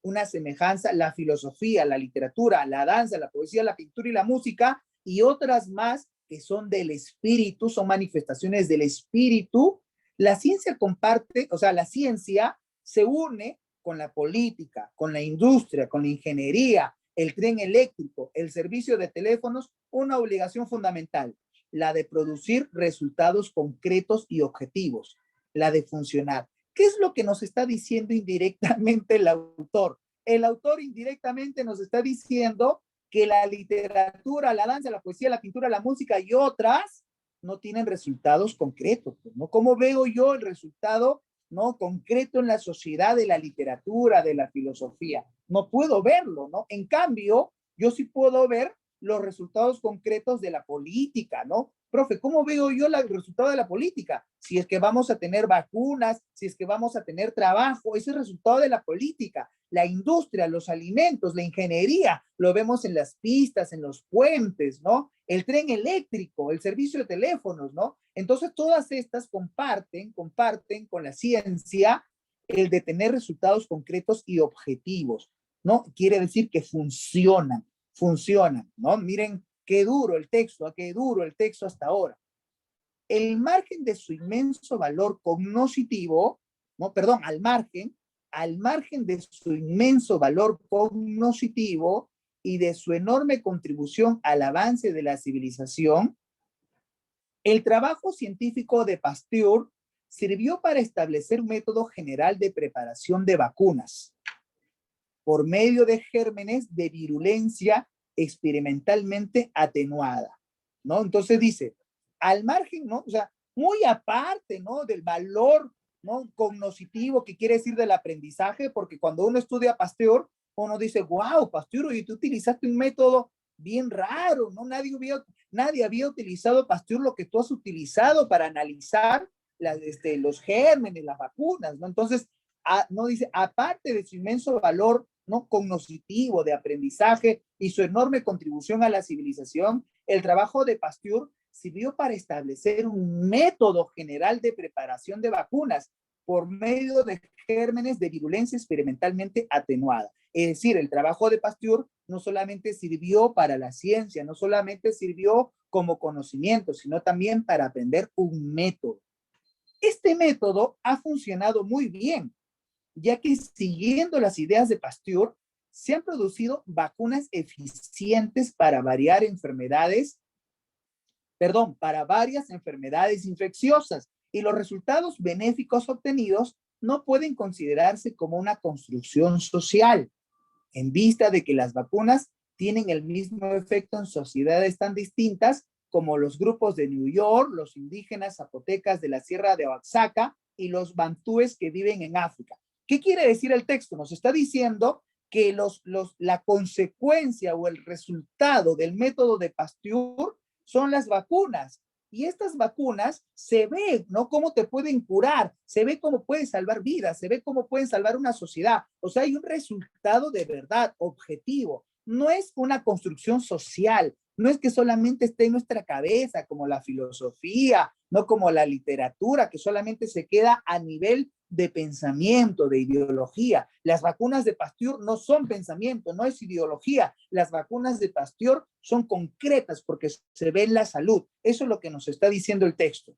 una semejanza, la filosofía, la literatura, la danza, la poesía, la pintura y la música y otras más que son del espíritu, son manifestaciones del espíritu. La ciencia comparte, o sea, la ciencia se une con la política, con la industria, con la ingeniería, el tren eléctrico, el servicio de teléfonos, una obligación fundamental, la de producir resultados concretos y objetivos, la de funcionar. ¿Qué es lo que nos está diciendo indirectamente el autor? El autor indirectamente nos está diciendo que la literatura, la danza, la poesía, la pintura, la música y otras no tienen resultados concretos, pues, ¿no? ¿Cómo veo yo el resultado, ¿no?, concreto en la sociedad de la literatura, de la filosofía? No puedo verlo, ¿no? En cambio, yo sí puedo ver los resultados concretos de la política, ¿no? Profe, ¿cómo veo yo el resultado de la política? Si es que vamos a tener vacunas, si es que vamos a tener trabajo, ese es el resultado de la política. La industria, los alimentos, la ingeniería, lo vemos en las pistas, en los puentes, ¿no? El tren eléctrico, el servicio de teléfonos, ¿no? Entonces, todas estas comparten con la ciencia el de tener resultados concretos y objetivos, ¿no? Quiere decir que funcionan, ¿no? Miren qué duro el texto, qué duro el texto hasta ahora. El margen de su inmenso valor cognoscitivo, no, perdón, al margen de su inmenso valor cognoscitivo y de su enorme contribución al avance de la civilización, el trabajo científico de Pasteur sirvió para establecer un método general de preparación de vacunas por medio de gérmenes de virulencia experimentalmente atenuada, ¿no? Entonces dice, al margen, ¿no? O sea, muy aparte, ¿no?, del valor, ¿no?, cognoscitivo, que quiere decir del aprendizaje, porque cuando uno estudia Pasteur, uno dice, wow, Pasteur, y tú utilizaste un método bien raro, ¿no? Nadie había utilizado, Pasteur, lo que tú has utilizado para analizar los gérmenes, las vacunas, ¿no? Entonces, no dice, aparte de su inmenso valor, ¿no?, cognoscitivo, de aprendizaje y su enorme contribución a la civilización, el trabajo de Pasteur sirvió para establecer un método general de preparación de vacunas por medio de gérmenes de virulencia experimentalmente atenuada. Es decir, el trabajo de Pasteur no solamente sirvió para la ciencia, no solamente sirvió como conocimiento, sino también para aprender un método. Este método ha funcionado muy bien, ya que siguiendo las ideas de Pasteur, se han producido vacunas eficientes para varias enfermedades infecciosas, y los resultados benéficos obtenidos no pueden considerarse como una construcción social, en vista de que las vacunas tienen el mismo efecto en sociedades tan distintas como los grupos de New York, los indígenas zapotecas de la Sierra de Oaxaca y los bantúes que viven en África. ¿Qué quiere decir el texto? Nos está diciendo que la consecuencia o el resultado del método de Pasteur son las vacunas. Y estas vacunas se ve, ¿no?, cómo te pueden curar, se ve cómo pueden salvar vidas, se ve cómo pueden salvar una sociedad. O sea, hay un resultado de verdad, objetivo. No es una construcción social, no es que solamente esté en nuestra cabeza, como la filosofía, no como la literatura, que solamente se queda a nivel de pensamiento, de ideología. Las vacunas de Pasteur no son pensamiento, no es ideología. Las vacunas de Pasteur son concretas porque se ve en la salud. Eso es lo que nos está diciendo el texto.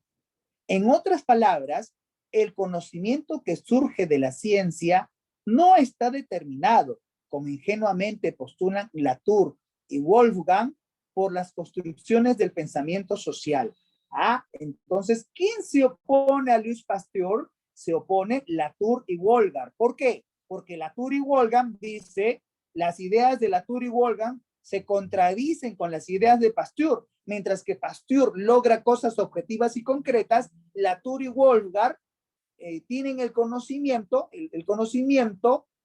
En otras palabras, el conocimiento que surge de la ciencia no está determinado, como ingenuamente postulan Latour y Wolfgang, por las construcciones del pensamiento social. Entonces, ¿quién se opone a Louis Pasteur? Se opone Latour y Wolfgang. ¿Por qué? Porque Latour y Wolfgang dice, las ideas de Latour y Wolfgang se contradicen con las ideas de Pasteur. Mientras que Pasteur logra cosas objetivas y concretas, Latour y Wolfgang tienen el conocimiento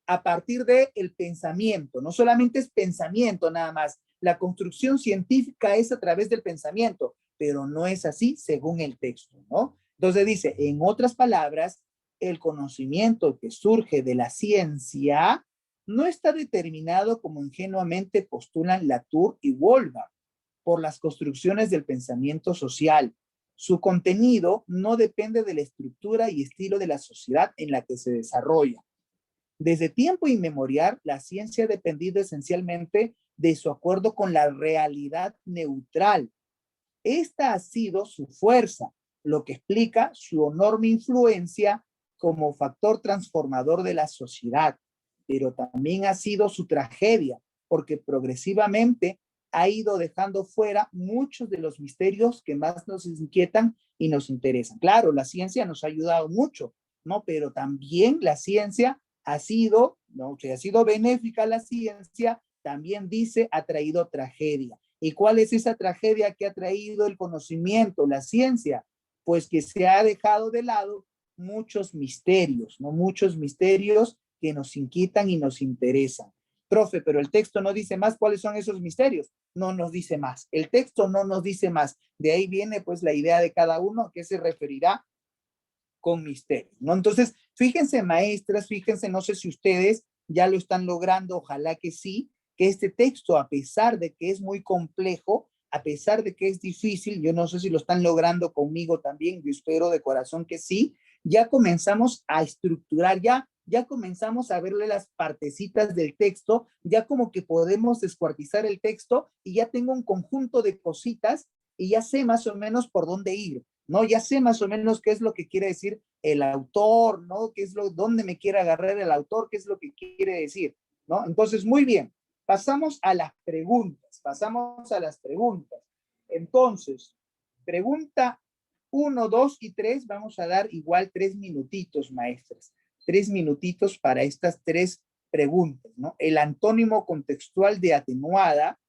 a partir del pensamiento. No solamente es pensamiento nada más. La construcción científica es a través del pensamiento, pero no es así según el texto, ¿no? Entonces dice, en otras palabras, el conocimiento que surge de la ciencia no está determinado, como ingenuamente postulan Latour y Wolfgang, por las construcciones del pensamiento social. Su contenido no depende de la estructura y estilo de la sociedad en la que se desarrolla. Desde tiempo inmemorial, la ciencia ha dependido esencialmente de su acuerdo con la realidad neutral. Esta ha sido su fuerza, lo que explica su enorme influencia como factor transformador de la sociedad, pero también ha sido su tragedia, porque progresivamente ha ido dejando fuera muchos de los misterios que más nos inquietan y nos interesan. Claro, la ciencia nos ha ayudado mucho, ¿no? Pero también la ciencia ha sido, ¿no?, que ha sido benéfica a la ciencia, también dice, ha traído tragedia. ¿Y cuál es esa tragedia que ha traído el conocimiento, la ciencia? Pues que se ha dejado de lado muchos misterios, ¿no? Muchos misterios que nos inquietan y nos interesan. Profe, pero el texto no dice más cuáles son esos misterios. No nos dice más. El texto no nos dice más. De ahí viene pues la idea de cada uno a qué se referirá con misterio, ¿no? Entonces, fíjense, maestras, fíjense, no sé si ustedes ya lo están logrando, ojalá que sí, que este texto, a pesar de que es muy complejo, a pesar de que es difícil, yo no sé si lo están logrando conmigo también, yo espero de corazón que sí, ya comenzamos a estructurar, ya comenzamos a verle las partecitas del texto, ya como que podemos descuartizar el texto y ya tengo un conjunto de cositas y ya sé más o menos por dónde ir, ¿no? Ya sé más o menos qué es lo que quiere decir el autor, ¿no? ¿Qué es dónde me quiere agarrar el autor? ¿Qué es lo que quiere decir? ¿No? Entonces, muy bien. Pasamos a las preguntas. Entonces, pregunta 1, 2 y 3, vamos a dar igual 3 minutitos, maestras. 3 minutitos para estas 3 preguntas, ¿no? El antónimo contextual de atenuada,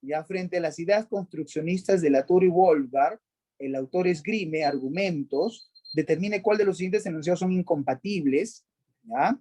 ya frente a las ideas construccionistas de Latour y Wolfgang, el autor esgrime argumentos, determine cuál de los siguientes enunciados son incompatibles, ¿ya?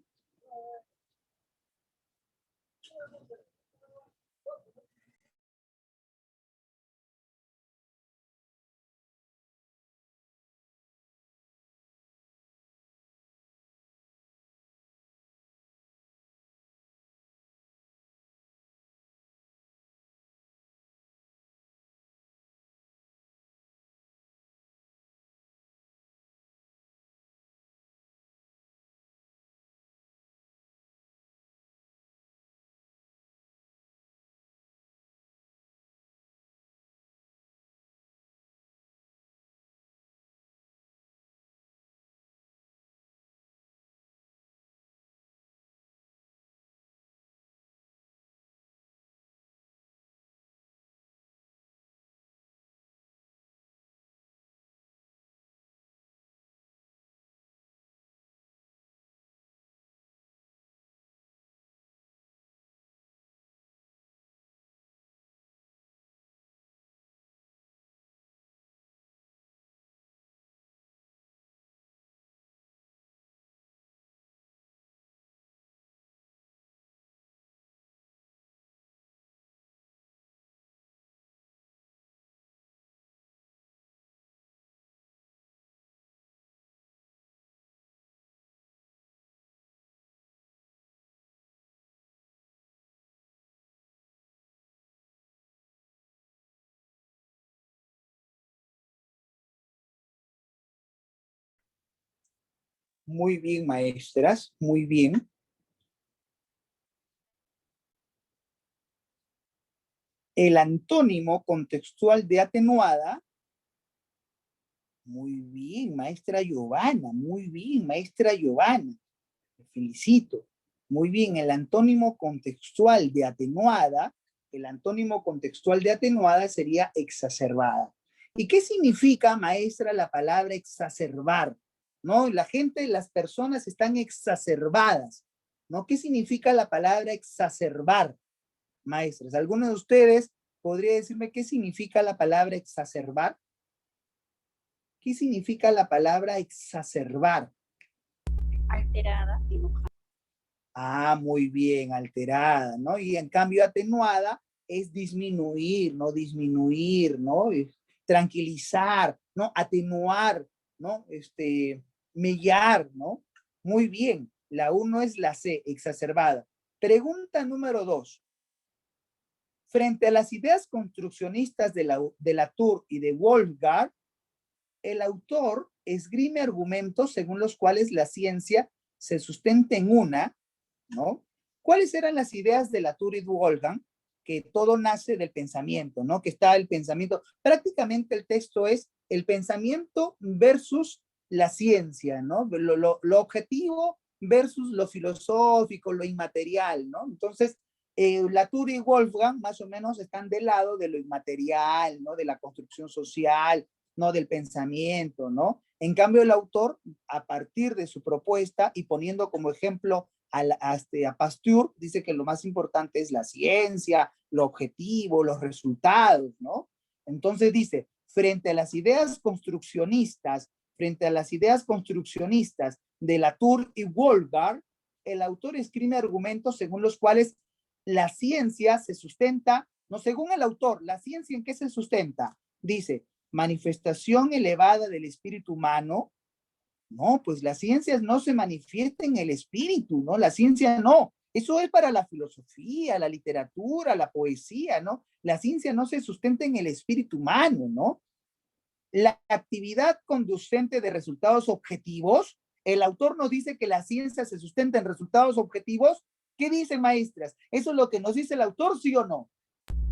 Muy bien, maestras, muy bien. El antónimo contextual de atenuada, muy bien, maestra Giovanna, muy bien, maestra Giovanna, te felicito. Muy bien, el antónimo contextual de atenuada, sería exacerbada. ¿Y qué significa, maestra, la palabra exacerbar? ¿No? La gente, las personas están exacerbadas, ¿no? ¿Qué significa la palabra exacerbar, maestras? ¿Alguno de ustedes podría decirme qué significa la palabra exacerbar? ¿Qué significa la palabra exacerbar? Alterada, enojada. Ah, muy bien, alterada, ¿no? Y en cambio atenuada es disminuir, ¿no? Disminuir, ¿no? Tranquilizar, ¿no? Atenuar, ¿no? Mellar, ¿no? Muy bien, la 1 es la C, exacerbada. Pregunta número 2. Frente a las ideas construccionistas de Latour y de Wolfgang, el autor esgrime argumentos según los cuales la ciencia se sustenta en una, ¿no? ¿Cuáles eran las ideas de Latour y Wolfgang? Que todo nace del pensamiento, ¿no? Que está el pensamiento. Prácticamente el texto es el pensamiento versus la ciencia, ¿no? Lo objetivo versus lo filosófico, lo inmaterial, ¿no? Entonces, Latour y Wolfgang más o menos están del lado de lo inmaterial, ¿no? De la construcción social, ¿no? Del pensamiento, ¿no? En cambio, el autor, a partir de su propuesta y poniendo como ejemplo a Pasteur, dice que lo más importante es la ciencia, lo objetivo, los resultados, ¿no? Entonces dice, frente a las ideas construccionistas de Latour y Wolgar, el autor escribe argumentos según los cuales la ciencia se sustenta, no, según el autor, ¿la ciencia en qué se sustenta? Dice, manifestación elevada del espíritu humano. No, pues la ciencia no se manifiesta en el espíritu, ¿no? La ciencia no. Eso es para la filosofía, la literatura, la poesía, ¿no? La ciencia no se sustenta en el espíritu humano, ¿no? La actividad conducente de resultados objetivos, el autor nos dice que la ciencia se sustenta en resultados objetivos. ¿Qué dicen, maestras? ¿Eso es lo que nos dice el autor, sí o no?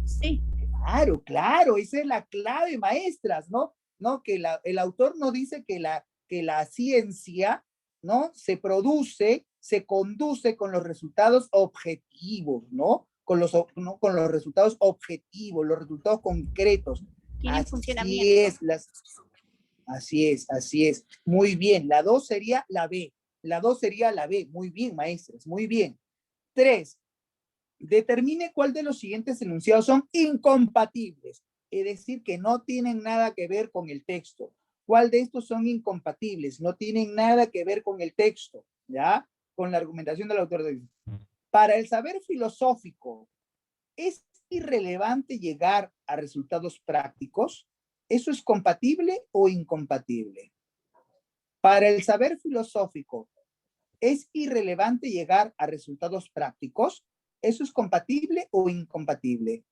Sí. Claro, claro, esa es la clave, maestras, ¿no? ¿No? Que el autor nos dice que la ciencia, ¿no? Se produce, se conduce con los resultados objetivos, ¿no? ¿no? Con los resultados objetivos, los resultados concretos. Tiene Así funcionamiento. es, así es. Muy bien, la 2 sería la B. La 2 sería la B. Muy bien, maestras, muy bien. 3. Determine cuál de los siguientes enunciados son incompatibles, es decir, que no tienen nada que ver con el texto. ¿Cuál de estos son incompatibles? No tienen nada que ver con el texto, ¿ya? Con la argumentación del autor de hoy. Para el saber filosófico, ¿es irrelevante llegar a resultados prácticos? ¿Eso es compatible o incompatible? Para el saber filosófico, ¿es irrelevante llegar a resultados prácticos? ¿Eso es compatible o incompatible?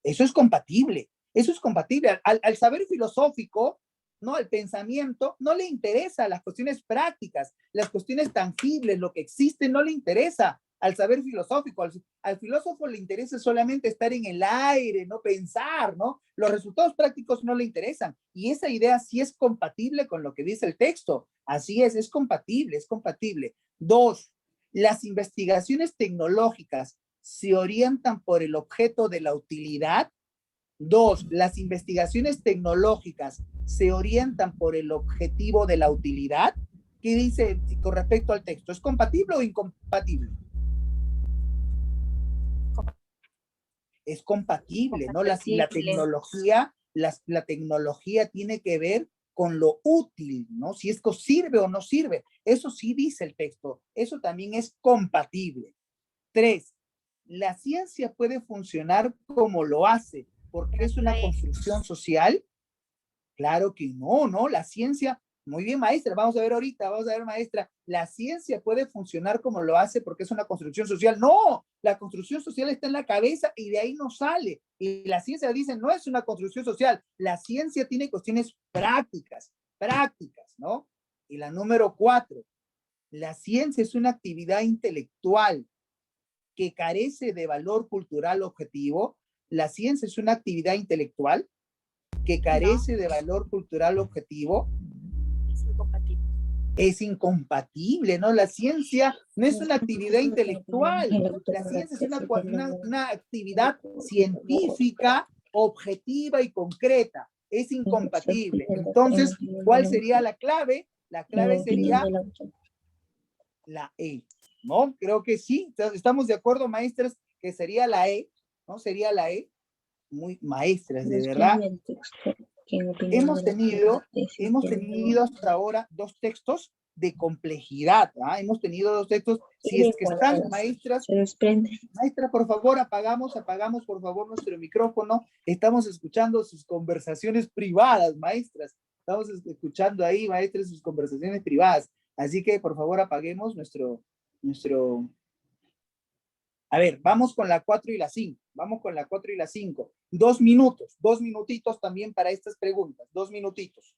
Eso es compatible. Eso es compatible. Al saber filosófico, ¿no? Al pensamiento, no le interesa las cuestiones prácticas, las cuestiones tangibles, lo que existe, no le interesa al saber filosófico. Al filósofo le interesa solamente estar en el aire, no pensar, ¿no? Los resultados prácticos no le interesan. Y esa idea sí es compatible con lo que dice el texto. Así es compatible, es compatible. 2. Las investigaciones tecnológicas se orientan por el objeto de la utilidad. 2. Las investigaciones tecnológicas se orientan por el objetivo de la utilidad. ¿Qué dice con respecto al texto? ¿Es compatible o incompatible? Es compatible, ¿no? La tecnología, la tecnología tiene que ver con lo útil, ¿no? Si esto sirve o no sirve. Eso sí dice el texto. Eso también es compatible. 3. ¿La ciencia puede funcionar como lo hace porque es una construcción social? Claro que no, ¿no? La ciencia, muy bien, maestra, vamos a ver ahorita, vamos a ver, maestra, la ciencia puede funcionar como lo hace porque es una construcción social. No, la construcción social está en la cabeza y de ahí no sale. Y la ciencia dice, no es una construcción social, la ciencia tiene cuestiones prácticas, ¿no? Y la número 4, la ciencia es una actividad intelectual que carece de valor cultural objetivo. La ciencia es una actividad intelectual que carece de valor cultural objetivo. Es incompatible. Es incompatible, ¿no? La ciencia no es una actividad intelectual. La ciencia es una actividad científica, objetiva y concreta. Es incompatible. Entonces, ¿cuál sería la clave? La clave sería la E, ¿no? Creo que sí, estamos de acuerdo, maestras, que sería la E, ¿no? Sería la E. Muy maestras, de verdad. Hemos tenido hasta ahora 2 textos de complejidad, ¿ah? Hemos tenido 2 textos. Si es que están, maestras, por favor, apagamos por favor nuestro micrófono. Estamos escuchando sus conversaciones privadas, maestras. Estamos escuchando ahí, maestras, sus conversaciones privadas. Así que, por favor, apaguemos nuestro... A ver, vamos con la 4 y la 5. Vamos con la 4 y la 5. 2 minutos, 2 minutitos también para estas preguntas. 2 minutitos.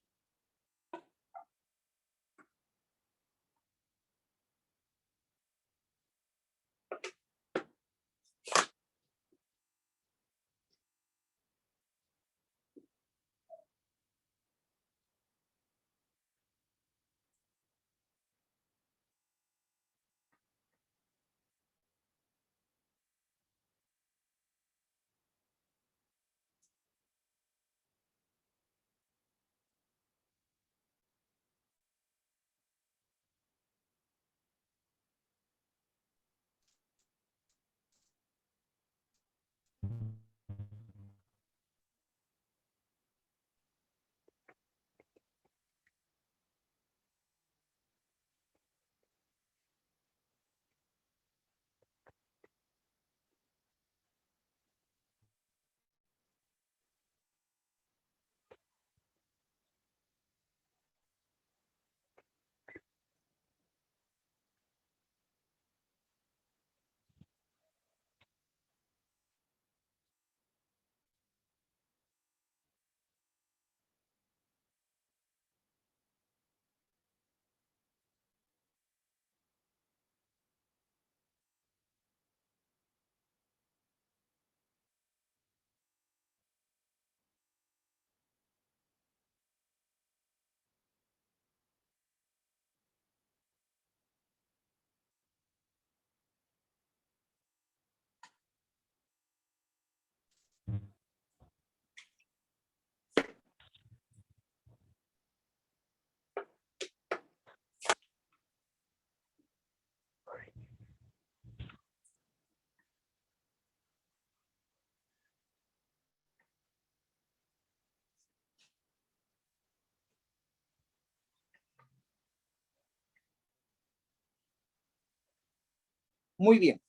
Muy bien.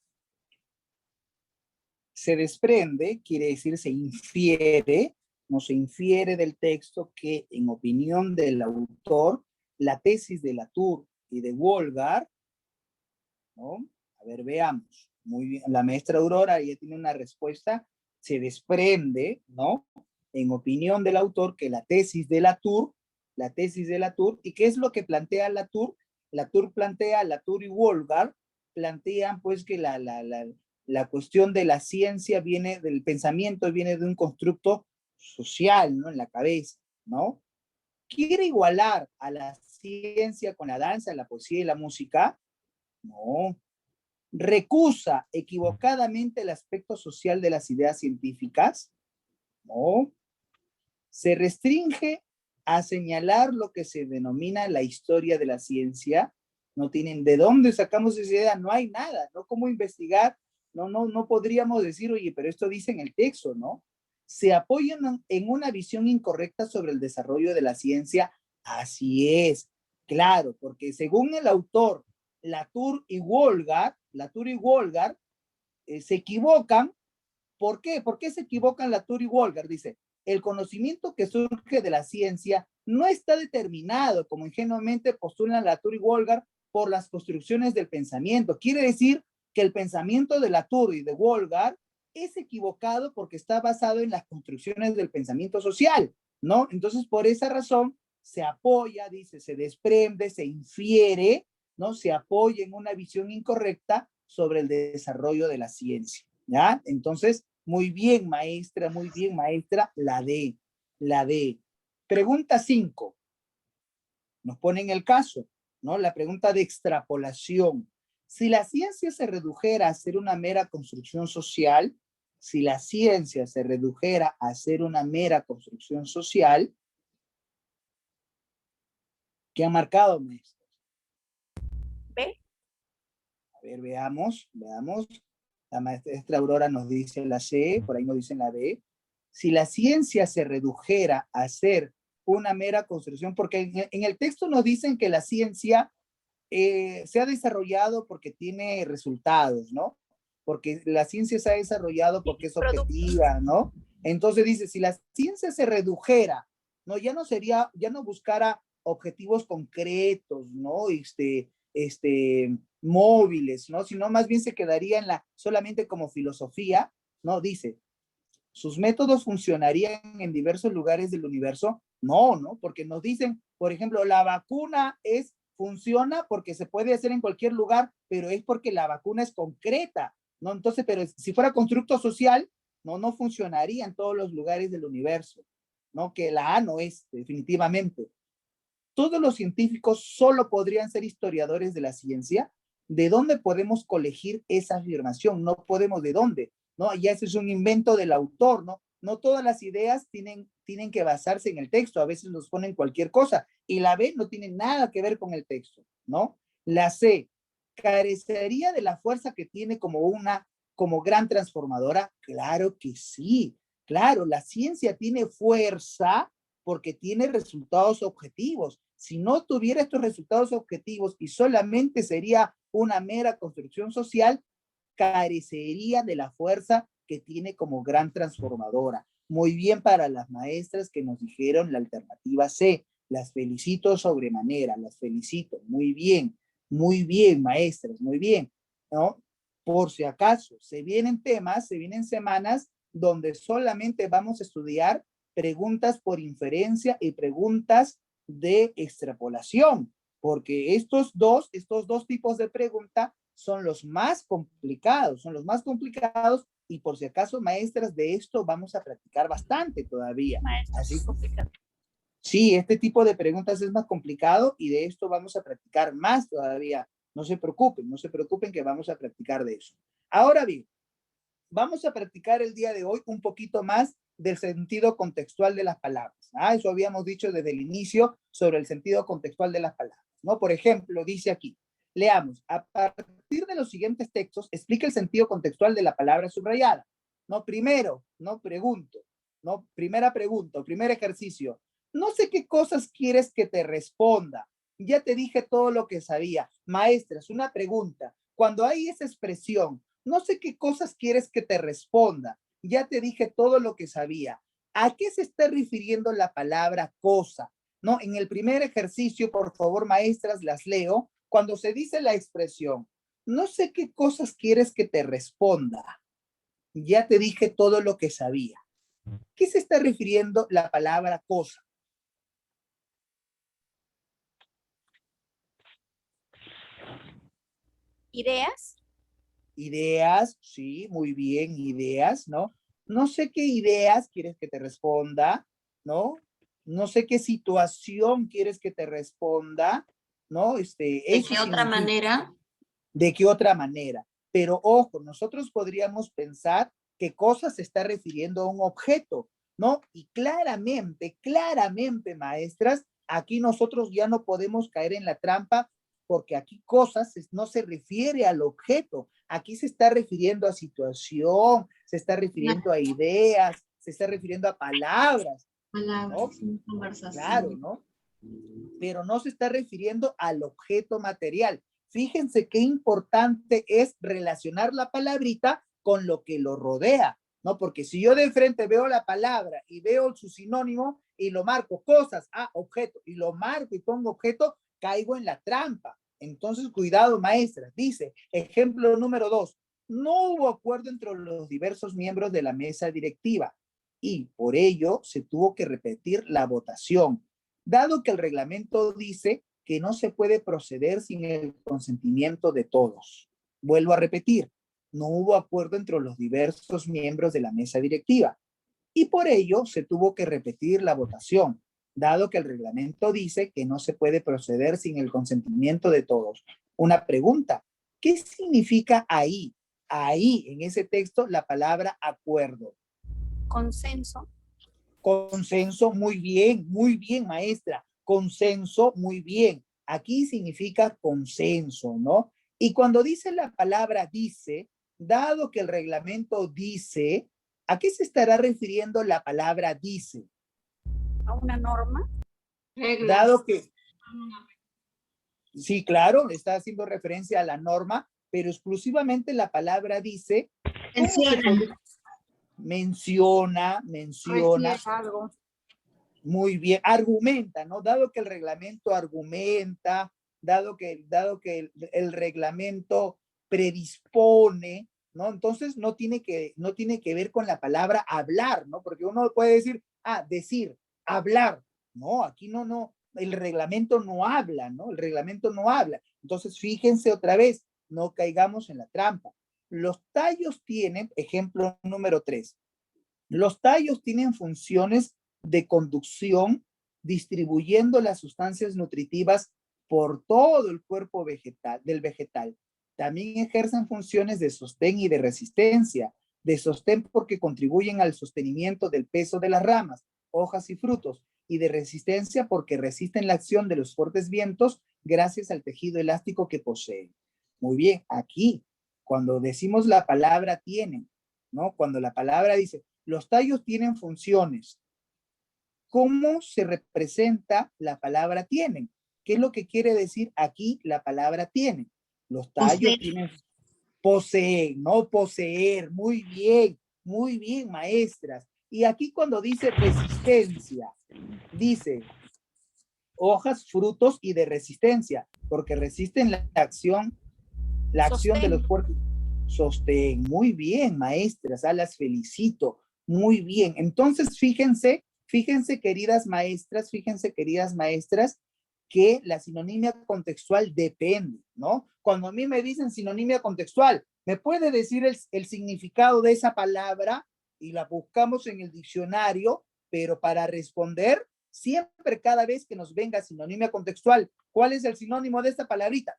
Se desprende, quiere decir se infiere, no se infiere del texto que, en opinión del autor, la tesis de Latour y de Wolgar, ¿no? A ver, veamos. Muy bien, la maestra Aurora ya tiene una respuesta. Se desprende, ¿no? En opinión del autor, que la tesis de Latour, ¿y qué es lo que plantea Latour? Latour y Wolgar plantean pues que la cuestión de la ciencia viene, del pensamiento viene de un constructo social, ¿no? En la cabeza, ¿no? ¿Quiere igualar a la ciencia con la danza, la poesía y la música? No. ¿Recusa equivocadamente el aspecto social de las ideas científicas? No. ¿Se restringe a señalar lo que se denomina la historia de la ciencia? No tienen de dónde sacamos esa idea, no hay nada, no cómo investigar, no podríamos decir, oye, pero esto dice en el texto, ¿no? Se apoyan en una visión incorrecta sobre el desarrollo de la ciencia. Así es, claro, porque según el autor Latour y Wolgar se equivocan. ¿Por qué? ¿Por qué se equivocan Latour y Wolgar? Dice, el conocimiento que surge de la ciencia no está determinado, como ingenuamente postulan Latour y Wolgar, por las construcciones del pensamiento. Quiere decir que el pensamiento de Latour y de Wolgar es equivocado porque está basado en las construcciones del pensamiento social, ¿no? Entonces, por esa razón, se apoya, dice, se desprende, se infiere, ¿no? Se apoya en una visión incorrecta sobre el desarrollo de la ciencia, ¿ya? Entonces, muy bien, maestra, la D. Pregunta 5. Nos ponen el caso, ¿no? La pregunta de extrapolación. Si la ciencia se redujera a ser una mera construcción social, ¿qué han marcado, maestros? B. A ver, veamos. La maestra Aurora nos dice la C, por ahí nos dicen la B. Si la ciencia se redujera a ser una mera construcción, porque en el texto nos dicen que la ciencia se ha desarrollado porque tiene resultados, ¿no? Porque la ciencia se ha desarrollado porque es objetiva, ¿no? Entonces dice, si la ciencia se redujera, ¿no? Ya no buscara objetivos concretos, ¿no? Móviles, ¿no? Sino más bien se quedaría solamente como filosofía, ¿no? Dice, ¿sus métodos funcionarían en diversos lugares del universo? No, porque nos dicen, por ejemplo, la vacuna funciona porque se puede hacer en cualquier lugar, pero es porque la vacuna es concreta, ¿no? Entonces, pero si fuera constructo social, no funcionaría en todos los lugares del universo, ¿no? Que la A no es, definitivamente. ¿Todos los científicos solo podrían ser historiadores de la ciencia? ¿De dónde podemos colegir esa afirmación? No podemos de dónde, ¿no? Ya ese es un invento del autor, ¿no? No todas las ideas tienen que basarse en el texto, a veces nos ponen cualquier cosa, y la B no tiene nada que ver con el texto, ¿no? La C, ¿carecería de la fuerza que tiene como gran transformadora? Claro que sí, claro, la ciencia tiene fuerza porque tiene resultados objetivos. Si no tuviera estos resultados objetivos y solamente sería una mera construcción social, carecería de la fuerza que tiene como gran transformadora. Muy bien para las maestras que nos dijeron la alternativa C. Las felicito sobremanera, las felicito. Muy bien, maestras, muy bien, ¿no? Por si acaso, se vienen semanas donde solamente vamos a estudiar preguntas por inferencia y preguntas de extrapolación, porque estos dos tipos de pregunta son los más complicados, y por si acaso, maestras, de esto vamos a practicar bastante todavía. Así, sí, este tipo de preguntas es más complicado y de esto vamos a practicar más todavía. No se preocupen que vamos a practicar de eso. Ahora bien, vamos a practicar el día de hoy un poquito más del sentido contextual de las palabras. Eso habíamos dicho desde el inicio sobre el sentido contextual de las palabras, ¿no? Por ejemplo, dice aquí, leamos, a partir de los siguientes textos, explica el sentido contextual de la palabra subrayada. No, primero, no pregunto, no, primera pregunta, primer ejercicio. No sé qué cosas quieres que te responda. Ya te dije todo lo que sabía. Maestras, una pregunta. cuando hay esa expresión, no sé qué cosas quieres que te responda, ya te dije todo lo que sabía. ¿A qué se está refiriendo la palabra cosa? ¿No? En el primer ejercicio, por favor, maestras, las leo. Cuando se dice la expresión, no sé qué cosas quieres que te responda, ya te dije todo lo que sabía. ¿Qué se está refiriendo la palabra cosa? ¿Ideas? Ideas, sí, muy bien, ideas, ¿no? No sé qué ideas quieres que te responda, ¿no? No sé qué situación quieres que te responda, ¿no? ¿De Eso qué otra significa, manera? ¿de qué otra manera? Pero ojo, nosotros podríamos pensar que cosa se está refiriendo a un objeto, ¿no? Y claramente, maestras, aquí nosotros ya no podemos caer en la trampa porque aquí cosas no se refiere al objeto, aquí se está refiriendo a situación, se está refiriendo a ideas, se está refiriendo a palabras, ¿no? Claro, ¿no? Pero no se está refiriendo al objeto material. Fíjense qué importante es relacionar la palabrita con lo que lo rodea, ¿no? Porque si yo de frente veo la palabra y veo su sinónimo y lo marco, cosas, objeto, y lo marco y pongo objeto, caigo en la trampa. Entonces, cuidado, maestra. Dice, ejemplo número 2, no hubo acuerdo entre los diversos miembros de la mesa directiva y por ello se tuvo que repetir la votación, dado que el reglamento dice que no se puede proceder sin el consentimiento de todos. Vuelvo a repetir, no hubo acuerdo entre los diversos miembros de la mesa directiva y por ello se tuvo que repetir la votación, dado que el reglamento dice que no se puede proceder sin el consentimiento de todos. Una pregunta, ¿qué significa ahí? Ahí, en ese texto, la palabra acuerdo. Consenso. Consenso, muy bien, maestra. Consenso, muy bien. Aquí significa consenso, ¿no? Y cuando dice la palabra dice, dado que el reglamento dice, ¿a qué se estará refiriendo la palabra dice? A una norma. Dado que, sí, claro, está haciendo referencia a la norma, pero exclusivamente la palabra dice, menciona, Refiere algo. muy bien, argumenta, ¿no? Dado que el reglamento argumenta, dado que el reglamento predispone, ¿no? Entonces no tiene que ver con la palabra hablar, ¿no? Porque uno puede decir, decir, hablar. No, aquí no, el reglamento no habla, ¿no? El reglamento no habla. Entonces fíjense otra vez, no caigamos en la trampa. Los tallos tienen, ejemplo número 3, los tallos tienen funciones de conducción, distribuyendo las sustancias nutritivas por todo el cuerpo del vegetal. También ejercen funciones de sostén y de resistencia. De sostén porque contribuyen al sostenimiento del peso de las ramas, hojas y frutos, y de resistencia porque resisten la acción de los fuertes vientos gracias al tejido elástico que poseen. Muy bien, aquí, cuando decimos la palabra tienen, ¿no? Cuando la palabra dice, los tallos tienen funciones. ¿Cómo se representa la palabra tienen? ¿Qué es lo que quiere decir aquí la palabra tienen? Los tallos tienen poseen, no poseer. Muy bien, maestras. Y aquí cuando dice resistencia, dice hojas, frutos y de resistencia, porque resisten la acción de los cuerpos. Sostén. Muy bien, maestras, las felicito. Muy bien. Entonces, fíjense, queridas maestras, que la sinonimia contextual depende, ¿no? Cuando a mí me dicen sinonimia contextual, ¿me puede decir el significado de esa palabra? Y la buscamos en el diccionario, pero para responder, siempre cada vez que nos venga sinonimia contextual, ¿cuál es el sinónimo de esta palabrita?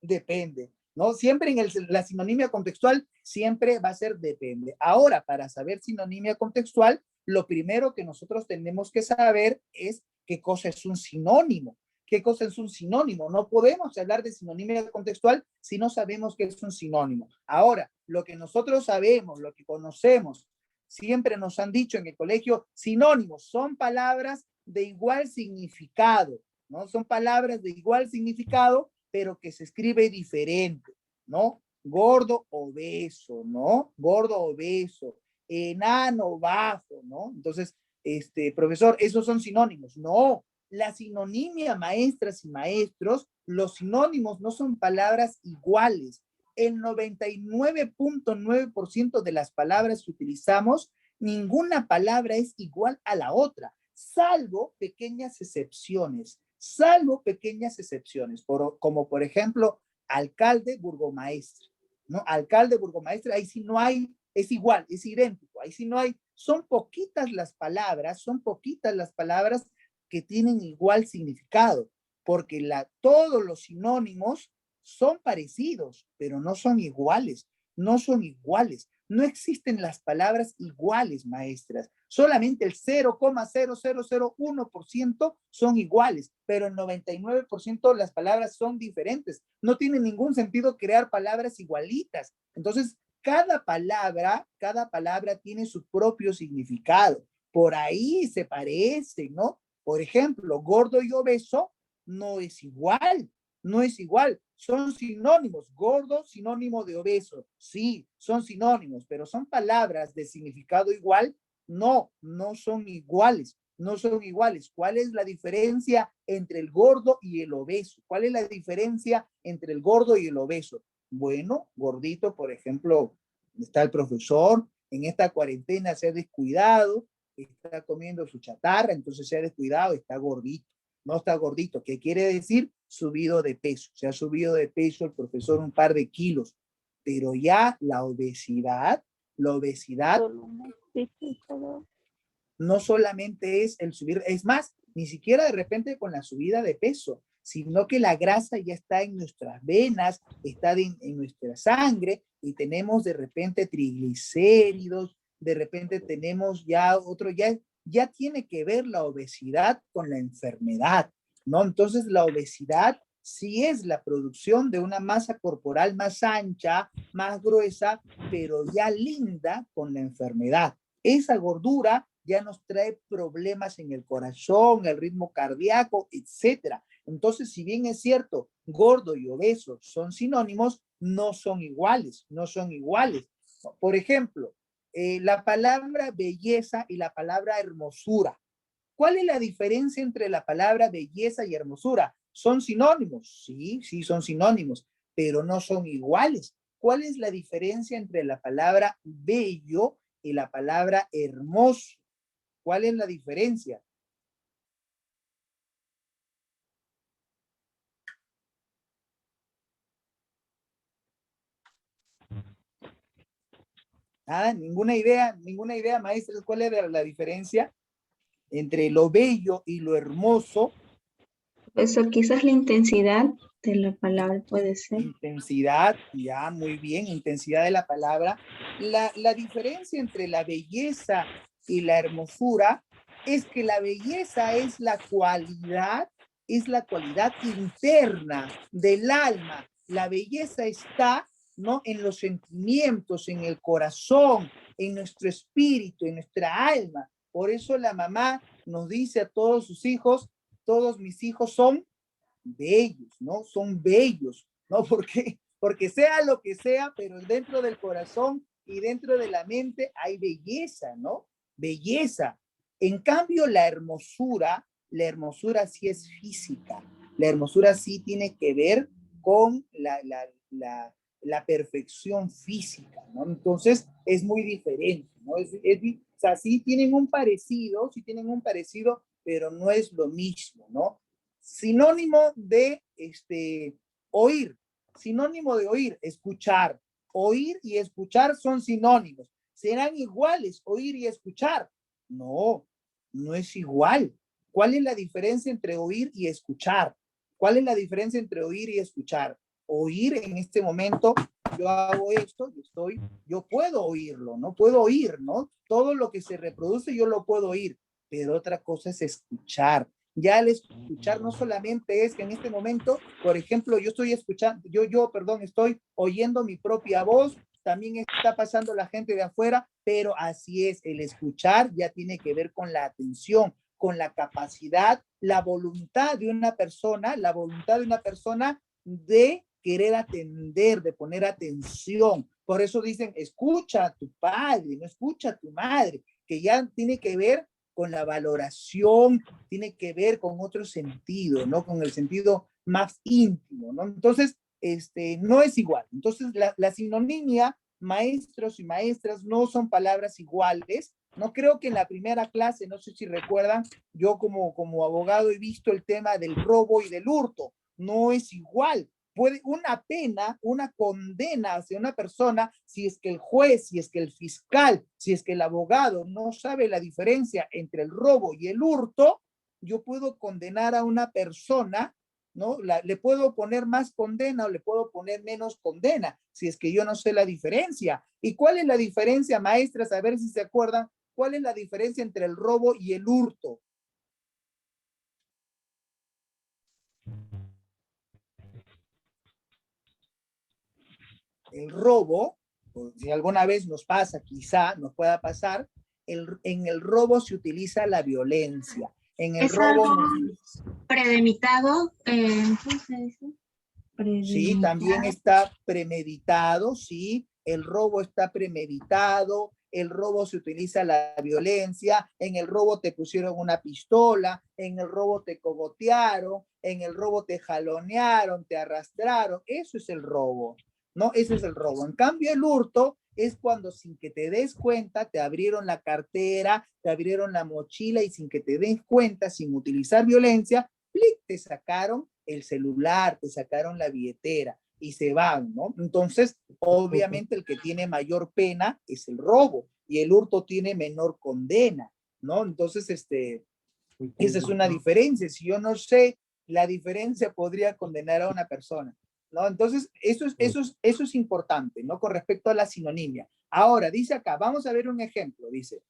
Depende, ¿no? Siempre en la sinonimia contextual, siempre va a ser depende. Ahora, para saber sinonimia contextual, lo primero que nosotros tenemos que saber es qué cosa es un sinónimo. ¿Qué cosa es un sinónimo? No podemos hablar de sinonimia contextual si no sabemos qué es un sinónimo. Ahora, lo que nosotros sabemos, lo que conocemos, siempre nos han dicho en el colegio, sinónimos son palabras de igual significado, ¿no? Son palabras de igual significado, pero que se escribe diferente, ¿no? Gordo, obeso, ¿no? Gordo, obeso, enano, bajo, ¿no? Entonces, profesor, esos son sinónimos. No, la sinonimia, maestras y maestros, los sinónimos no son palabras iguales. El 99.9% de las palabras que utilizamos, ninguna palabra es igual a la otra, salvo pequeñas excepciones, como por ejemplo, alcalde, burgomaestre, ¿no? Alcalde, burgomaestre, ahí sí no hay, es igual, es idéntico, ahí sí no hay, son poquitas las palabras que tienen igual significado, porque todos los sinónimos son parecidos, pero no son iguales, no son iguales. No existen las palabras iguales, maestras. Solamente el 0,0001% son iguales, pero el 99% de las palabras son diferentes. No tiene ningún sentido crear palabras igualitas. Entonces, cada palabra tiene su propio significado. Por ahí se parece, ¿no? Por ejemplo, gordo y obeso no es igual. No es igual, son sinónimos. Gordo, sinónimo de obeso. Sí, son sinónimos, pero son palabras de significado igual. No, no son iguales. No son iguales. ¿Cuál es la diferencia entre el gordo y el obeso? ¿Cuál es la diferencia entre el gordo y el obeso? Bueno, gordito, por ejemplo, está el profesor, en esta cuarentena se ha descuidado, está comiendo su chatarra, entonces se ha descuidado, está gordito. No está gordito, ¿qué quiere decir? Subido de peso. Se ha subido de peso el profesor un par de kilos, pero ya la obesidad no solamente es el subir, es más, ni siquiera de repente con la subida de peso, sino que la grasa ya está en nuestras venas, está en nuestra sangre y tenemos de repente triglicéridos, de repente tenemos ya tiene que ver la obesidad con la enfermedad, ¿no? Entonces la obesidad sí es la producción de una masa corporal más ancha, más gruesa, pero ya linda con la enfermedad. Esa gordura ya nos trae problemas en el corazón, el ritmo cardíaco, etcétera. Entonces, si bien es cierto, gordo y obeso son sinónimos, no son iguales, no son iguales. Por ejemplo, la palabra belleza y la palabra hermosura. ¿Cuál es la diferencia entre la palabra belleza y hermosura? ¿Son sinónimos? Sí, sí, son sinónimos, pero no son iguales. ¿Cuál es la diferencia entre la palabra bello y la palabra hermoso? ¿Cuál es la diferencia? Nada, ninguna idea, maestros. ¿Cuál es la diferencia entre lo bello y lo hermoso? Eso quizás la intensidad de la palabra puede ser. Intensidad, ya, muy bien, intensidad de la palabra. La diferencia entre la belleza y la hermosura es que la belleza es la cualidad interna del alma. La belleza está, ¿no?, en los sentimientos, en el corazón, en nuestro espíritu, en nuestra alma. Por eso la mamá nos dice a todos sus hijos, todos mis hijos son bellos, ¿no? Son bellos, ¿no? Porque sea lo que sea, pero dentro del corazón y dentro de la mente hay belleza, ¿no? Belleza. En cambio, la hermosura sí es física. La hermosura sí tiene que ver con la perfección física, ¿no? Entonces, es muy diferente, ¿no? O sea, sí tienen un parecido, pero no es lo mismo, ¿no? Sinónimo de oír, escuchar. Oír y escuchar son sinónimos. ¿Serán iguales oír y escuchar? No, no es igual. ¿Cuál es la diferencia entre oír y escuchar? ¿Cuál es la diferencia entre oír y escuchar? Oír en este momento, yo hago esto, yo puedo oírlo, ¿no? Puedo oír, ¿no? Todo lo que se reproduce yo lo puedo oír, pero otra cosa es escuchar. Ya el escuchar no solamente es que en este momento, por ejemplo, yo estoy escuchando, estoy oyendo mi propia voz, también está pasando la gente de afuera, pero así es, el escuchar ya tiene que ver con la atención, con la capacidad, la voluntad de una persona de querer atender, de poner atención. Por eso dicen, escucha a tu padre, no escucha a tu madre, que ya tiene que ver con la valoración, tiene que ver con otro sentido, ¿no? Con el sentido más íntimo, ¿no? Entonces, no es igual. Entonces, la sinonimia, maestros y maestras, no son palabras iguales. No creo que en la primera clase, no sé si recuerdan, yo como abogado he visto el tema del robo y del hurto. No es igual. Puede una pena, una condena hacia una persona, si es que el juez, si es que el fiscal, si es que el abogado no sabe la diferencia entre el robo y el hurto, yo puedo condenar a una persona, ¿no? Le puedo poner más condena o le puedo poner menos condena, si es que yo no sé la diferencia. ¿Y cuál es la diferencia, maestras? A ver si se acuerdan, ¿cuál es la diferencia entre el robo y el hurto? El robo, si alguna vez nos pasa, quizá nos pueda pasar, en el robo se utiliza la violencia. En el Es robo... algo premeditado. ¿Cómo se dice? Sí, también está premeditado, sí. El robo está premeditado. El robo se utiliza la violencia. En el robo te pusieron una pistola. En el robo te cogotearon. En el robo te jalonearon, te arrastraron. Eso es el robo. ¿No? Ese es el robo. En cambio, el hurto es cuando sin que te des cuenta, te abrieron la cartera, te abrieron la mochila y sin que te des cuenta, sin utilizar violencia, ¡plic!, te sacaron el celular, te sacaron la billetera y se van, ¿no? Entonces, obviamente el que tiene mayor pena es el robo y el hurto tiene menor condena, ¿no? Entonces, esa es una diferencia. Si yo no sé la diferencia, podría condenar a una persona, ¿no? Entonces, eso es importante, ¿no? Con respecto a la sinonimia. Ahora, dice acá, vamos a ver un ejemplo, dice,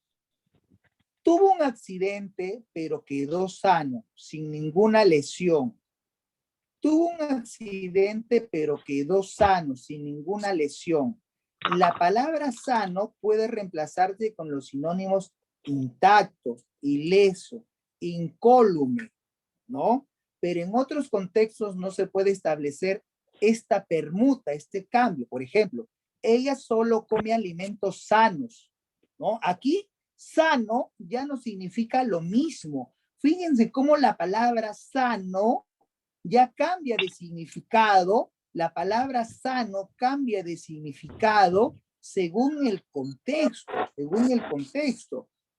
tuvo un accidente, pero quedó sano, sin ninguna lesión. Tuvo un accidente, pero quedó sano, sin ninguna lesión. La palabra sano puede reemplazarse con los sinónimos intacto, ileso, incólume, ¿no? Pero en otros contextos no se puede establecer esta permuta, este cambio. Por ejemplo, ella solo come alimentos sanos, ¿no? Aquí, sano ya no significa lo mismo. Fíjense cómo la palabra sano ya cambia de significado. La palabra sano cambia de significado según el contexto,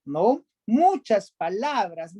¿no? Muchas palabras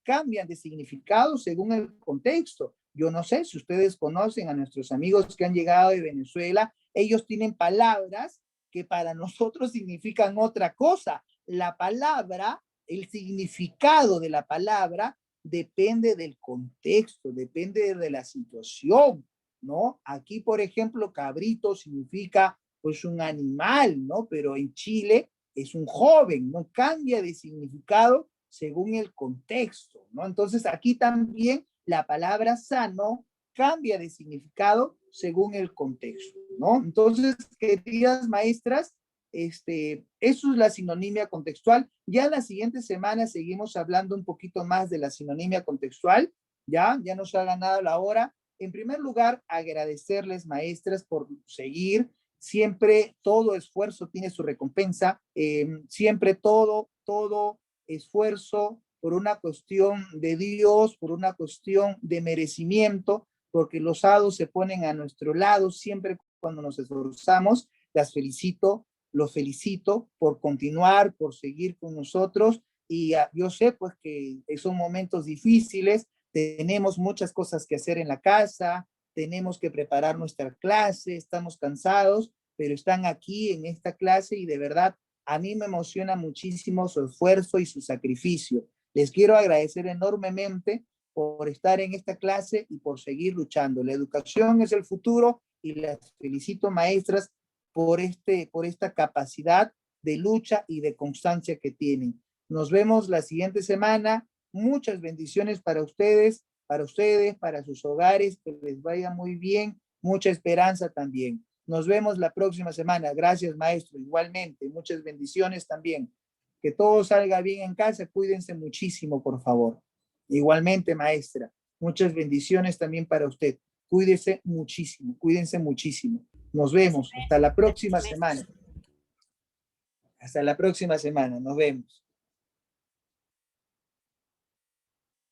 cambian de significado según el contexto. Yo no sé si ustedes conocen a nuestros amigos que han llegado de Venezuela, ellos tienen palabras que para nosotros significan otra cosa. La palabra, el significado de la palabra depende del contexto, depende de la situación, ¿no? Aquí, por ejemplo, cabrito significa pues un animal, ¿no? Pero en Chile es un joven, ¿no? Cambia de significado según el contexto, ¿no? Entonces aquí también la palabra sano cambia de significado según el contexto, ¿no? Entonces, queridas maestras, eso es la sinonimia contextual. Ya la siguiente semana seguimos hablando un poquito más de la sinonimia contextual, ya nos ha ganado la hora. En primer lugar, agradecerles, maestras, por seguir. Siempre todo esfuerzo tiene su recompensa, siempre todo esfuerzo por una cuestión de Dios, por una cuestión de merecimiento, porque los hados se ponen a nuestro lado siempre cuando nos esforzamos. Las felicito, los felicito por continuar, por seguir con nosotros, y yo sé pues que son momentos difíciles, tenemos muchas cosas que hacer en la casa, tenemos que preparar nuestra clase, estamos cansados, pero están aquí en esta clase y de verdad a mí me emociona muchísimo su esfuerzo y su sacrificio. Les quiero agradecer enormemente por estar en esta clase y por seguir luchando. La educación es el futuro y las felicito, maestras, por esta capacidad de lucha y de constancia que tienen. Nos vemos la siguiente semana. Muchas bendiciones para ustedes, para sus hogares, que les vaya muy bien. Mucha esperanza también. Nos vemos la próxima semana. Gracias, maestro. Igualmente, muchas bendiciones también. Que todo salga bien en casa. Cuídense muchísimo, por favor. Igualmente, maestra. Muchas bendiciones también para usted. Cuídense muchísimo. Nos vemos. Hasta la próxima semana. Hasta la próxima semana. Nos vemos.